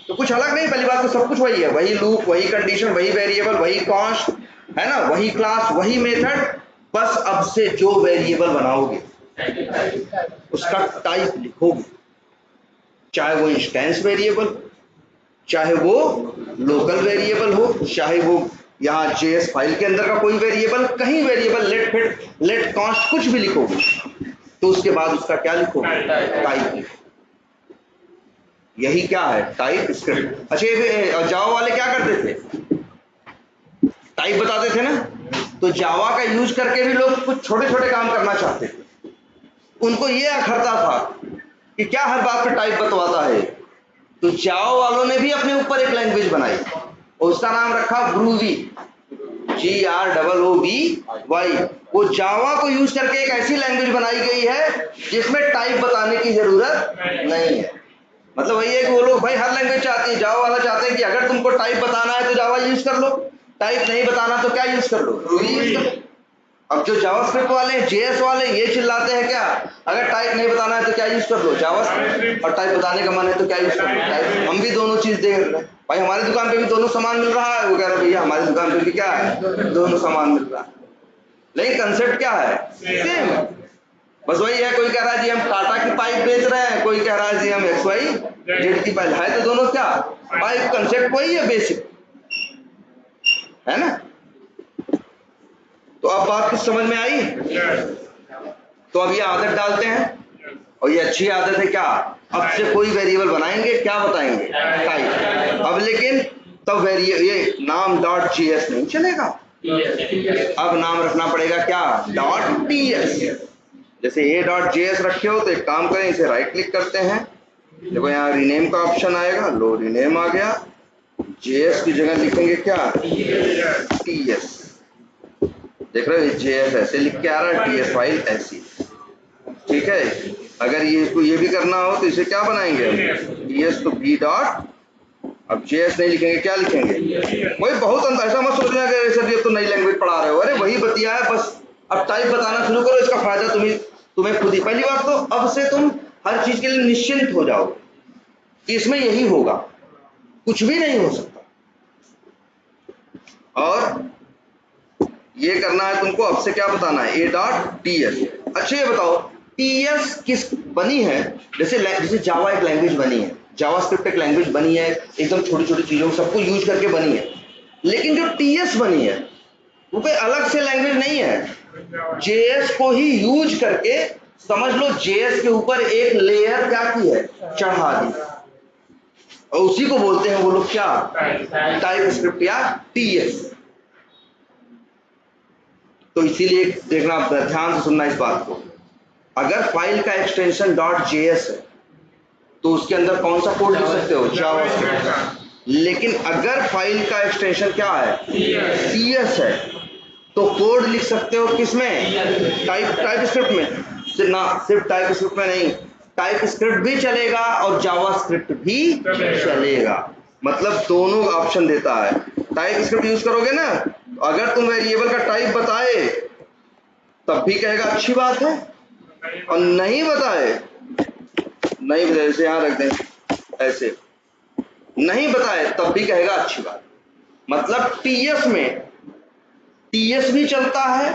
तो कुछ अलग नहीं, पहली बात तो सब कुछ वही है, वही लूप, वही कंडीशन, वही वेरिएबल, वही कॉस्ट, है ना, वही क्लास, वही मेथड, बस अब से जो वेरिएबल बनाओगे उसका टाइप लिखोगे, चाहे वो इंस्टेंस वेरिएबल, चाहे वो लोकल वेरिएबल हो, चाहे वो यहाँ JS फाइल के अंदर का कोई वेरिएबल, कहीं variable, let fit, let const, कुछ भी लिखोगे तो उसके बाद उसका क्या लिखोगे, टाइप। यही क्या है, टाइप स्क्रिप्ट। अच्छा, ये जावा वाले क्या करते थे, टाइप बताते थे ना, तो जावा का यूज करके भी लोग कुछ छोटे छोटे काम करना चाहते थे। उनको ये अखरता था कि क्या हर बात पे टाइप बतवाता है, तो जावा वालों ने भी अपने ऊपर एक लैंग्वेज बनाई और उसका नाम रखा ग्रूवी, GROOVY। वो जावा को यूज करके एक ऐसी लैंग्वेज बनाई गई है जिसमें टाइप बताने की जरूरत नहीं है। मतलब वही है कि वो लोग भाई हर लैंग्वेज चाहते हैं, जावा वाला चाहते हैं कि अगर तुमको टाइप बताना है तो जावा यूज कर लो, टाइप नहीं बताना तो क्या यूज कर लो, ग्रूवी यूज कर लो। अब जो जावास्क्रिप्ट वाले, JS वाले ये चिल्लाते हैं क्या, अगर टाइप नहीं बताना है तो क्या यूज कर लो, जावास्क्रिप्ट, और टाइप बताने का मन है तो क्या यूज कर लो, टाइप। हम भी दोनों चीज देख रहे हैं भाई, हमारी दुकान पे भी दोनों सामान मिल रहा है, वो कह रहे भैया हमारी दुकान पे भी क्या है, दोनों सामान मिल रहा है, लेकिन कंसेप्ट क्या है, सेम है। बस वही है, कोई कह रहा है जी हम टाटा की पाइप बेच रहे हैं, कोई कह रहा है जी हम XYZ की पाइप, है तो दोनों क्या, पाइप, कंसेप्ट वही है, बेसिक है ना। तो अब बात कुछ समझ में आई। तो अब ये आदत डालते हैं, और ये अच्छी आदत है, क्या, अब से कोई वेरिएबल बनाएंगे, क्या बताएंगे, टाइप। अब लेकिन तब ये नाम .js नहीं चलेगा, अब नाम रखना पड़ेगा क्या, .ts। जैसे a.js रखे हो तो एक काम करें, इसे राइट क्लिक करते हैं, देखो यहाँ रीनेम का ऑप्शन आएगा, लो रीनेम आ गया, JS की जगह लिखेंगे क्या, TS। देख रहे हो JS ऐसे लिख के आ रहा है, TS फाइल ऐसी, ठीक है। अगर ये इसको ये भी करना हो तो इसे क्या बनाएंगे, TS तो B डॉट, अब JS नहीं लिखेंगे, क्या लिखेंगे, वही बहुत अंतर। ऐसा मत सोचना कि सर ये तो नई लैंग्वेज पढ़ा रहे हो, अरे वही बतिया है, बस अब टाइप बताना शुरू करो, इसका फायदा तुम्हें खुद ही। पहली बात तो अब से तुम हर चीज के लिए निश्चिंत हो जाओ कि इसमें यही होगा, कुछ भी नहीं हो सकता। और ये करना है तुमको, अब से क्या बताना है, a.ts। अच्छा ये बताओ TS किस बनी है, जैसे जावा एक लैंग्वेज बनी है, जावास्क्रिप्ट एक लैंग्वेज बनी है, एकदम छोटी छोटी चीजों सबको यूज करके बनी है, लेकिन जो TS बनी है वो कोई अलग से लैंग्वेज नहीं है, JS को ही यूज करके, समझ लो JS के ऊपर एक लेयर क्या की है, चढ़ा दी, और उसी को बोलते हैं वो लोग क्या, टाइप स्क्रिप्ट या TS। तो इसीलिए देखना, ध्यान से सुनना इस बात को, अगर फाइल का एक्सटेंशन .js है तो उसके अंदर कौन सा कोड लिख सकते हो, जावास्क्रिप्ट। लेकिन अगर फाइल का एक्सटेंशन क्या है, CS है, तो कोड लिख सकते हो किसमें, टाइप स्क्रिप्ट में। सिर्फ टाइप स्क्रिप्ट में नहीं, टाइप स्क्रिप्ट भी चलेगा और जावा स्क्रिप्ट भी चलेगा। मतलब दोनों ऑप्शन देता है। टाइप स्क्रिप्ट यूज करोगे ना, अगर तुम वेरिएबल का टाइप बताए तब भी कहेगा अच्छी बात है, और नहीं बताए, जैसे यहां रख दें ऐसे, नहीं बताए तब भी कहेगा अच्छी बात। मतलब TS में TS भी चलता है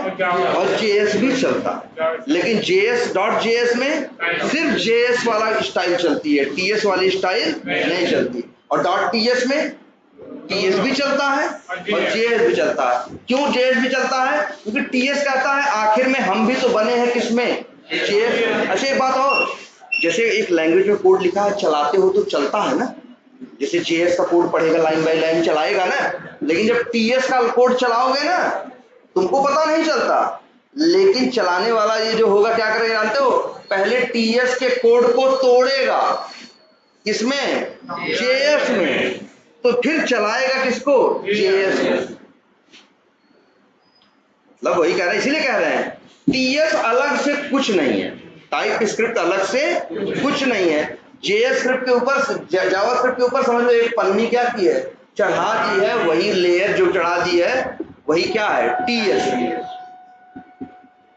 और JS भी चलता है, लेकिन JS में सिर्फ JS वाला स्टाइल चलती है, TS वाली स्टाइल नहीं चलती। और .TS में TS भी चलता है और JS भी चलता है। क्यों JS भी चलता है? क्योंकि TS कहता है आखिर में हम भी तो बने हैं किसमें, JS। अच्छा एक बात और, जैसे एक लैंग्वेज में कोड लिखा है, चलाते हो तो चलता है ना, जैसे JS का कोड पढ़ेगा लाइन बाय लाइन चलाएगा ना, लेकिन जब TS का कोड चलाओगे ना, तुमको पता नहीं चलता, लेकिन चलाने वाला ये जो होगा क्या करेगा जानते हो, पहले TS के कोड को तोड़ेगा, किसमें, JS में, तो फिर चलाएगा किसको, JS को। मतलब वही कह रहे हैं, इसीलिए कह रहे हैं TS अलग से कुछ नहीं है, टाइप स्क्रिप्ट अलग से कुछ नहीं है। JS स्क्रिप्ट के ऊपर, जावा स्क्रिप्ट के ऊपर समझ लो एक पन्नी क्या की है, चढ़ा दी है, वही लेयर जो चढ़ा दी है वही क्या है, TS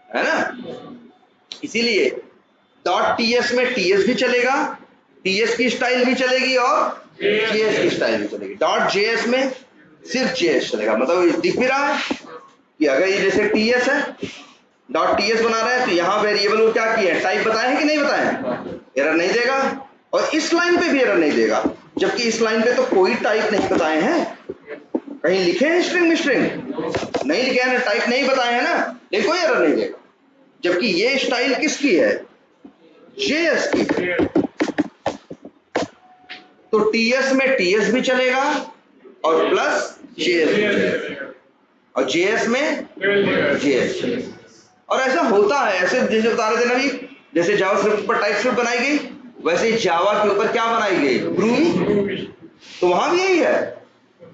है ना। इसीलिए .TS में TS भी चलेगा, TS की स्टाइल भी चलेगी और JS की स्टाइल भी चलेगी। .JS में सिर्फ JS चलेगा। मतलब दिख भी रहा है कि अगर ये जैसे TS है, .TS बना रहे हैं, तो यहाँ वेरिएबल को क्या किया है, टाइप बताए हैं कि नहीं बताए हैं, एरर नहीं देगा। और इस लाइन पे भी एरर नहीं देगा, जबकि इस लाइन पे तो कोई टाइप नहीं बताए हैं, कहीं लिखे हैं स्ट्रिंग नहीं लिखे हैं, टाइप नहीं बताए हैं ना, लेकिन कोई एरर नहीं देगा। जबकि ये स्टाइल किसकी है, JS की। तो TS में TS भी चलेगा और प्लस JS भी चलेगा, और JS में JS चलेगा। और ऐसा होता है, ऐसे जैसे बता रहे थे ना भी, जैसे जावा स्क्रिप्ट पर टाइप स्क्रिप्ट बनाई गई, वैसे जावा के ऊपर क्या बनाई गई, ग्रूवी। तो वहां भी यही है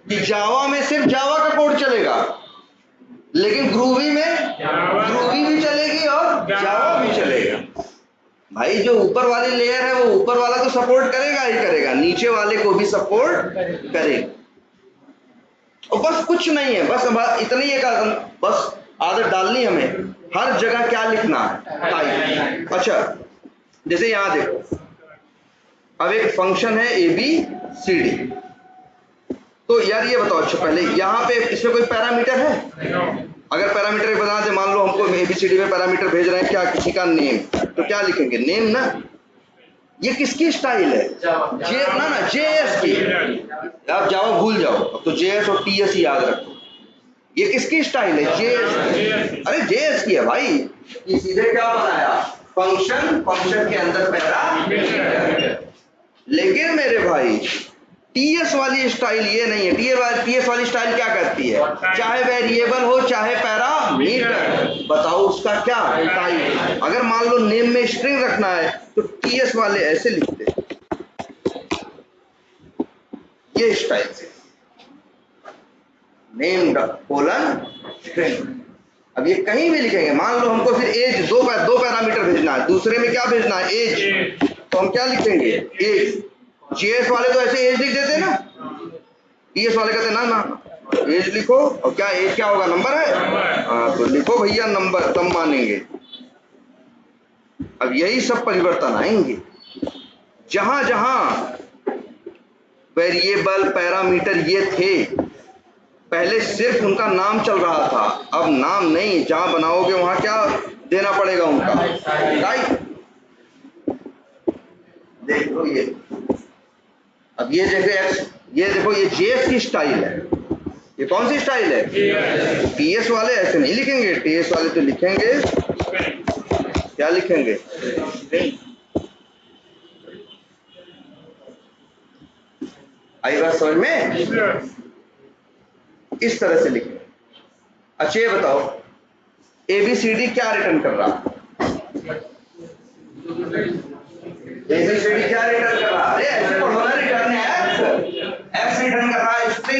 कि जावा में सिर्फ जावा का कोड चलेगा, लेकिन ग्रूवी में ग्रूवी भी चलेगी और जावा भी चलेगा। भाई जो ऊपर वाली लेयर है वो ऊपर वाला तो सपोर्ट करेगा ही करेगा, नीचे वाले को भी सपोर्ट करेगा। और बस कुछ नहीं है, बस इतनी एक बस आदत डालनी हमें, हर जगह क्या लिखना है, टाइप। अच्छा जैसे यहां देखो, अब एक फंक्शन है ABCD, तो यार ये बताओ, अच्छा पहले यहाँ पे इसमें कोई पैरामीटर है, अगर पैरामीटर बता दे, मान लो हमको ABCD में पैरामीटर भेज रहे हैं क्या, किसी का नेम, तो क्या लिखेंगे, नेम ना। ये किसकी स्टाइल है, JS की। आप जावा भूल जाओ, अब तो JS और TS ही याद रखो। ये किसकी स्टाइल है, JS। अरे JS की है भाई, ये सीधे क्या बनाया, फंक्शन के अंदर पैरामीटर। लेकिन मेरे भाई TS वाली स्टाइल ये नहीं है। TS वाली स्टाइल क्या करती है, चाहे वेरिएबल हो चाहे पैरामीटर, बताओ उसका क्या टाइप। अगर मान लो नेम में स्ट्रिंग रखना है तो TS वाले ऐसे लिखते हैं, ये स्टाइल से, नेम :स्ट्रिंग। अब ये कहीं भी लिखेंगे, मान लो हमको फिर एज दो पैरामीटर भेजना है, दूसरे में क्या भेजना है, एज, तो हम क्या लिखेंगे, एज। JS वाले तो ऐसे एज लिख देते हैं ना, TS वाले कहते हैं ना एज लिखो, और क्या एज क्या होगा, नंबर है, हाँ तो लिखो भैया नंबर, तब मानेंगे। अब यही सब परिवर्तन आएंगे, जहां जहां वेरिएबल पैरामीटर ये थे, पहले सिर्फ उनका नाम चल रहा था, अब नाम नहीं, जहां बनाओगे वहां क्या देना पड़ेगा, उनका टाइप। देखो ये, अब ये देखो ये JS की स्टाइल है, ये कौन सी स्टाइल है, TS वाले ऐसे नहीं लिखेंगे, TS वाले तो लिखेंगे, क्या लिखेंगे, आई बात समझ में, इस तरह से लिखेंगे। अच्छा ये बताओ ABCD क्या रिटर्न कर रहा, ABCD क्या रिटर्न कर रहा, अरे ऐसे पढ़ो ना, रिटर्न है X रिटर्न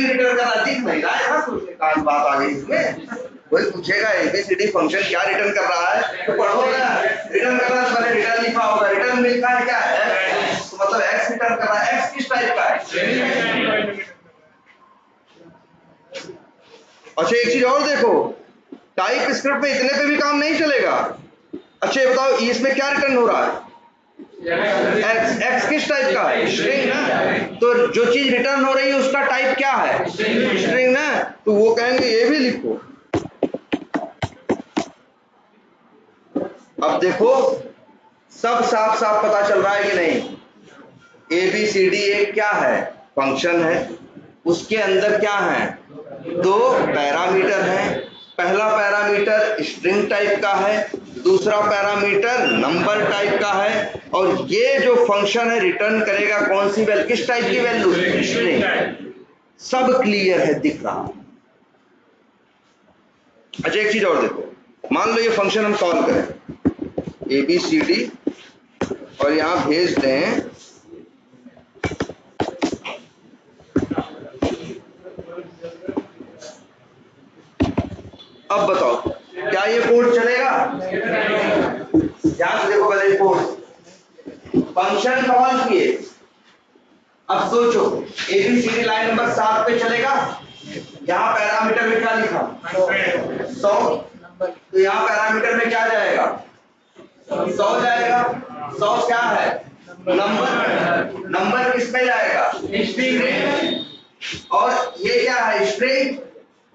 स्ट्रिंग रिटर्न कर रहा है, दिख नहीं रहा है ना, सोचने का बात आ गई इसमें। कोई पूछेगा एबीसीडी फंक्शन क्या रिटर्न कर रहा है, तो पढ़ो ना, रिटर्न कर रहा है तो मैंने रिटर्न लिखा होगा, रिटर्न लिखा है क्या है, तो मतलब एक्स रिटर्न कर रहा है। एक्स किस टाइप का है? अच्छा एक चीज और देखो, टाइप स्क्रिप्ट में इतने पे भी काम नहीं चलेगा। अच्छा ये बताओ इसमें क्या रिटर्न हो रहा है? एक्स। एक्स किस टाइप का है? स्ट्रिंग ना। तो जो चीज रिटर्न हो रही है उसका टाइप क्या है? स्ट्रिंग ना। तो वो कहेंगे ये भी लिखो। अब देखो सब साफ साफ पता चल रहा है कि नहीं? एबीसीडी एक क्या है? फंक्शन है। उसके अंदर क्या है? दो पैरामीटर हैं। पहला पैरामीटर स्ट्रिंग टाइप का है, दूसरा पैरामीटर नंबर टाइप का है, और ये जो फंक्शन है रिटर्न करेगा कौन सी वैल्यू, किस टाइप की वैल्यू? स्ट्रिंग। सब क्लियर है, दिख रहा। अच्छा एक चीज और देखो, मान लो ये फंक्शन हम कॉल करें एबीसीडी और यहां भेज दें अब बताओ क्या ये कोड चलेगा? ध्यान से देखो पहले कोड। फंक्शन कॉल किए, अब सोचो एबीसीडी लाइन नंबर 7 पे चलेगा। यहाँ पैरामीटर में क्या लिखा? 100। तो यहाँ पैरामीटर में क्या जाएगा? 100 जाएगा। 100 क्या है? नंबर। नंबर किस में जाएगा? स्ट्रिंग। और ये क्या है? स्ट्रिंग।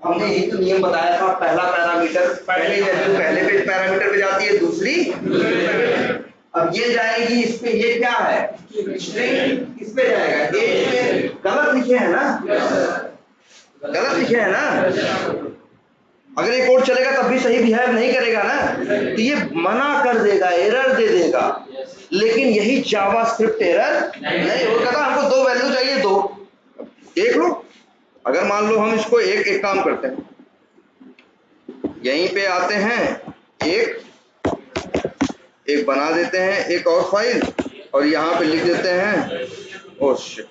हमने यही तो नियम बताया था, पहला पैरामीटर पहली वैल्यू पहले पे पैरामीटर पे जाती है, दूसरी। अब ये जाएगी इस पे, ये क्या है? स्ट्रिंग। किस पे जाएगा? एज पे। गलत लिखे हैं ना? गलत लिखे हैं ना? अगर ये कोड चलेगा तब भी सही बिहेव नहीं करेगा ना, तो ये मना कर देगा, एरर दे देगा। लेकिन यही जावास्क्रिप्ट एरर नहीं, वो कहता हमको दो वैल्यू चाहिए, दो। देख लो, अगर मान लो हम इसको एक एक काम करते हैं, यहीं पे आते हैं, एक बना देते हैं एक और फाइल, और यहाँ पे लिख देते हैं ओह शिट।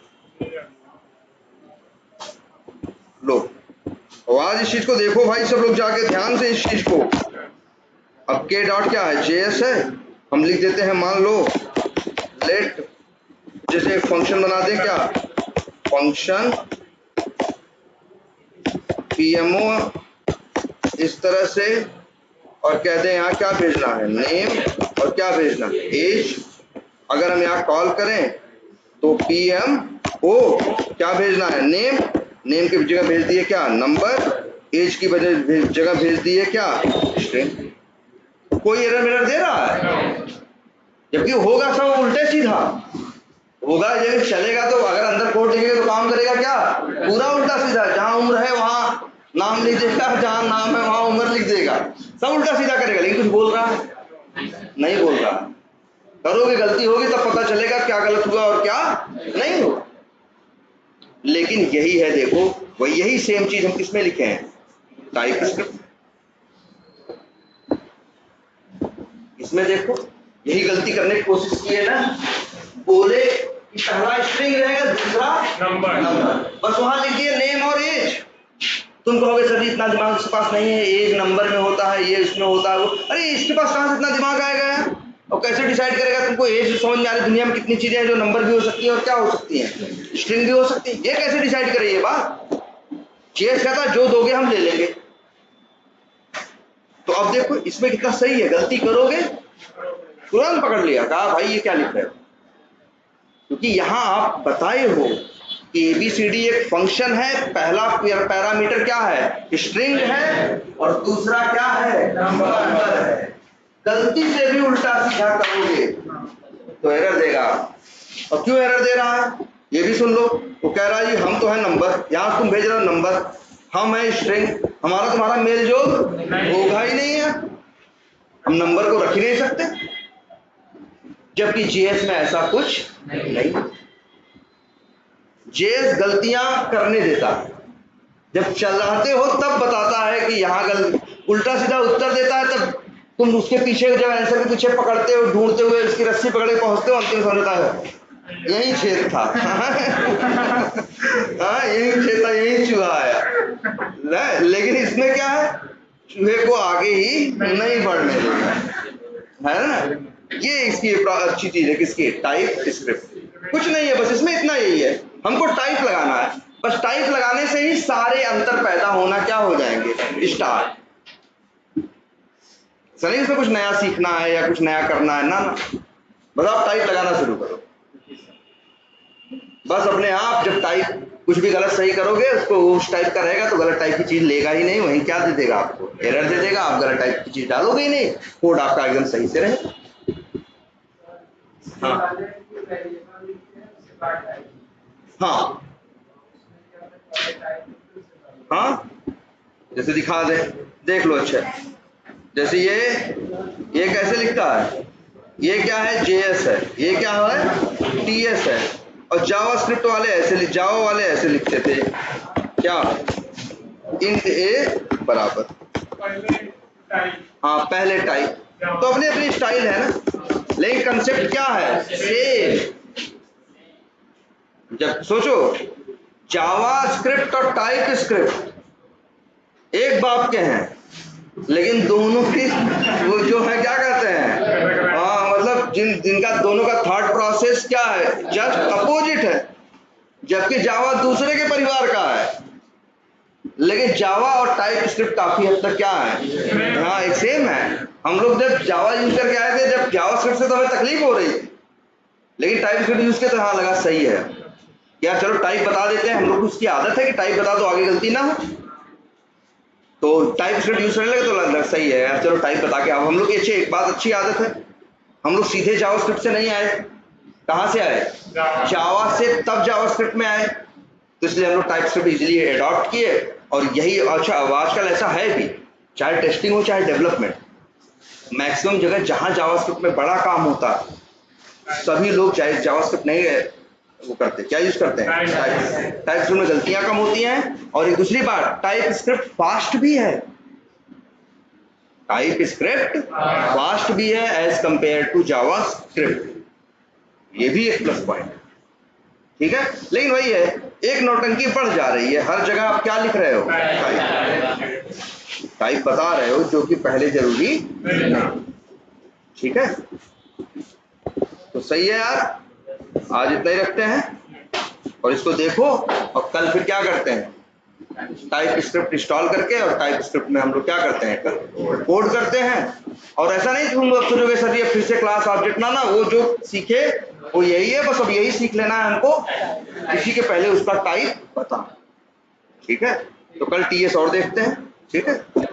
लो, और आज इस चीज को देखो भाई सब लोग जाके ध्यान से इस चीज को। अब के डॉट क्या है? जेएस है। हम लिख देते हैं मान लो लेट, जैसे एक फंक्शन बना दें, क्या फंक्शन पीएमओ इस तरह से, और कहते हैं यहाँ क्या भेजना है? नेम, और क्या भेजना है? एज। अगर हम यहाँ कॉल करें तो पीएमओ क्या भेजना है? नेम। नेम की जगह भेज दिए क्या? नंबर। एज की जगह भेज दिए क्या? स्ट्रिंग। कोई एरर मेरर दे रहा है? जबकि होगा सब उल्टे सीधा होगा। जब चलेगा तो अगर अंदर कोड लिखेगा तो काम करेगा क्या? पूरा उल्टा सीधा। जहां उम्र है वहां नाम लिख देगा, जहां नाम है वहां उम्र लिख देगा, सब उल्टा सीधा करेगा। लेकिन कुछ बोल रहा है? नहीं बोल रहा। करोगे गलती होगी तब पता चलेगा क्या गलत हुआ और क्या नहीं हुआ। लेकिन यही है, देखो वही यही सेम चीज हम किसमें लिखे हैं? Type script. इसमें देखो यही गलती करने की कोशिश की है ना, बोले कि पहला स्ट्रिंग रहेगा, दूसरा नंबर। बस वहां लिख दिए नेम और एज। तुम कहोगे सर इतना दिमाग इसके पास नहीं है, एज नंबर में होता है, ये इसमें होता है, वो। अरे इसके पास कहां से इतना दिमाग आएगा यार? और कैसे डिसाइड करेगा? तुमको एज समझ में आ रही, दुनिया में कितनी चीजें हैं जो नंबर भी हो सकती है और क्या हो सकती है? स्ट्रिंग भी हो सकती है। ये कैसे डिसाइड करे ये बात? जेएस कहता जो दोगे हम ले लेंगे। तो अब देखो इसमें कितना सही है, गलती करोगे तुरंत पकड़ लिया, कहा भाई ये क्या लिख रहे हो। क्योंकि यहां आप बताए हो कि एबीसीडी एक फंक्शन है, पहला पैरामीटर क्या है? स्ट्रिंग है, और दूसरा क्या है? नंबर है। गलती से भी उल्टा सीधा करोगे तो एरर देगा। और क्यों एरर दे रहा है ये भी सुन लो। वो कह रहा है जी हम तो है नंबर, यहां तुम भेज रहे हो नंबर, हम है स्ट्रिंग, हमारा तुम्हारा मेल जोल होगा ही नहीं है, हम नंबर को रख ही नहीं सकते। जबकि जेएस में ऐसा कुछ नहीं। जेएस गलतियां करने देता है, जब चलाते हो तब बताता है कि यहाँ उल्टा सीधा उत्तर देता है, तब तुम उसके पीछे जब आंसर के पीछे पकड़ते हो, ढूंढते हुए उसकी रस्सी पकड़े पहुंचते हो, अंतिम समझता है यही छेद था। हाँ यही छेद था, यही लेकिन इसमें क्या है, चूहे को आगे ही नहीं बढ़ने देगा, है ना। ये इसकी अच्छी चीज है किसकी, टाइप स्क्रिप्ट। कुछ नहीं है, बस इसमें इतना यही है, हमको टाइप लगाना है, बस टाइप लगाने से ही सारे अंतर पैदा होना क्या हो जाएंगे, स्टार्ट। चलिए इसमें कुछ नया सीखना है या कुछ नया करना है ना, बस आप टाइप लगाना शुरू करो। बस अपने आप जब टाइप कुछ भी गलत सही करोगे, उसको उस टाइप का रहेगा तो गलत टाइप की चीज लेगा ही नहीं, वहीं क्या दे देगा आपको, एरर दे देगा। आप गलत टाइप की चीज डालोगे ही नहीं, कोड आपका एकदम सही से रहेगा। हाँ हाँ हाँ, जैसे दिखा दे, देख लो। अच्छा, जैसे ये कैसे लिखता है, ये क्या है, JS है, ये क्या है, TS है। और जावास्क्रिप्ट वाले ऐसे, जावा वाले ऐसे लिखते थे क्या, int a बराबर, हाँ पहले टाइप। तो अपनी अपनी स्टाइल है ना, लेकिन कंसेप्ट क्या है, सेम। जब सोचो, जावास्क्रिप्ट और टाइप स्क्रिप्ट एक बाप के हैं, लेकिन दोनों की वो जो है क्या कहते हैं, हाँ मतलब जिनका दोनों का थॉट प्रोसेस क्या है, जस्ट अपोजिट है। जबकि जावा दूसरे के परिवार का है, लेकिन जावा और टाइप स्क्रिप्ट काफी हद तक क्या है, हाँ एक सेम है। हम लोग जब जावा यूज करके आए थे, जब जावा स्क्रिप्ट से तो हमें तकलीफ हो रही थी, लेकिन टाइप स्क्रिप्ट यूज किया तो हाँ लगा सही है यार, चलो टाइप बता देते हैं। हम लोग को उसकी आदत है कि टाइप बता दो आगे गलती ना हो, तो टाइप स्क्रिप्ट यूज करने लगे तो लग सही है यार, चलो टाइप बता के। अब हम लोग की एक बात अच्छी आदत है, हम लोग सीधे जावास्क्रिप्ट से नहीं आए, कहाँ से आए, जावा से, तब जावास्क्रिप्ट में आए। तो इसलिए हम लोग टाइप स्क्रिप्ट इजिली अडॉप्ट किए, और यही अच्छा आजकल ऐसा है भी, चाहे टेस्टिंग हो चाहे डेवलपमेंट, मैक्सिमम जगह जहां जावास्क्रिप्ट में बड़ा काम होता है, सभी लोग चाहे जावास्क्रिप्ट नहीं है वो करते, क्या यूज करते हैं, टाइप स्क्रिप्ट में गलतियां कम होती हैं। और एक दूसरी बात, टाइप स्क्रिप्ट फास्ट भी है, टाइप स्क्रिप्ट फास्ट भी है एज कंपेयर टू जावास्क्रिप्ट, ये भी एक प्लस पॉइंट, ठीक है। लेकिन वही है, एक नौटंकी बढ़ जा रही है, हर जगह आप क्या लिख रहे हो, टाइप बता रहे हो, जो कि पहले जरूरी नहीं, ठीक है। तो सही है यार, आज इतना ही रखते हैं, और इसको देखो, और कल फिर क्या करते हैं, टाइप स्क्रिप्ट इंस्टॉल करके, और टाइप स्क्रिप्ट में हम लोग क्या करते हैं, कल कोड करते हैं। और ऐसा नहीं तुम लोग सोचोगे सर ये फिर से क्लास ऑब्जेक्ट ना, वो जो सीखे वो यही है, बस अब यही सीख लेना है हमको, इसी के पहले उसका टाइप बता, ठीक है। तो कल TS और देखते हैं, ठीक है।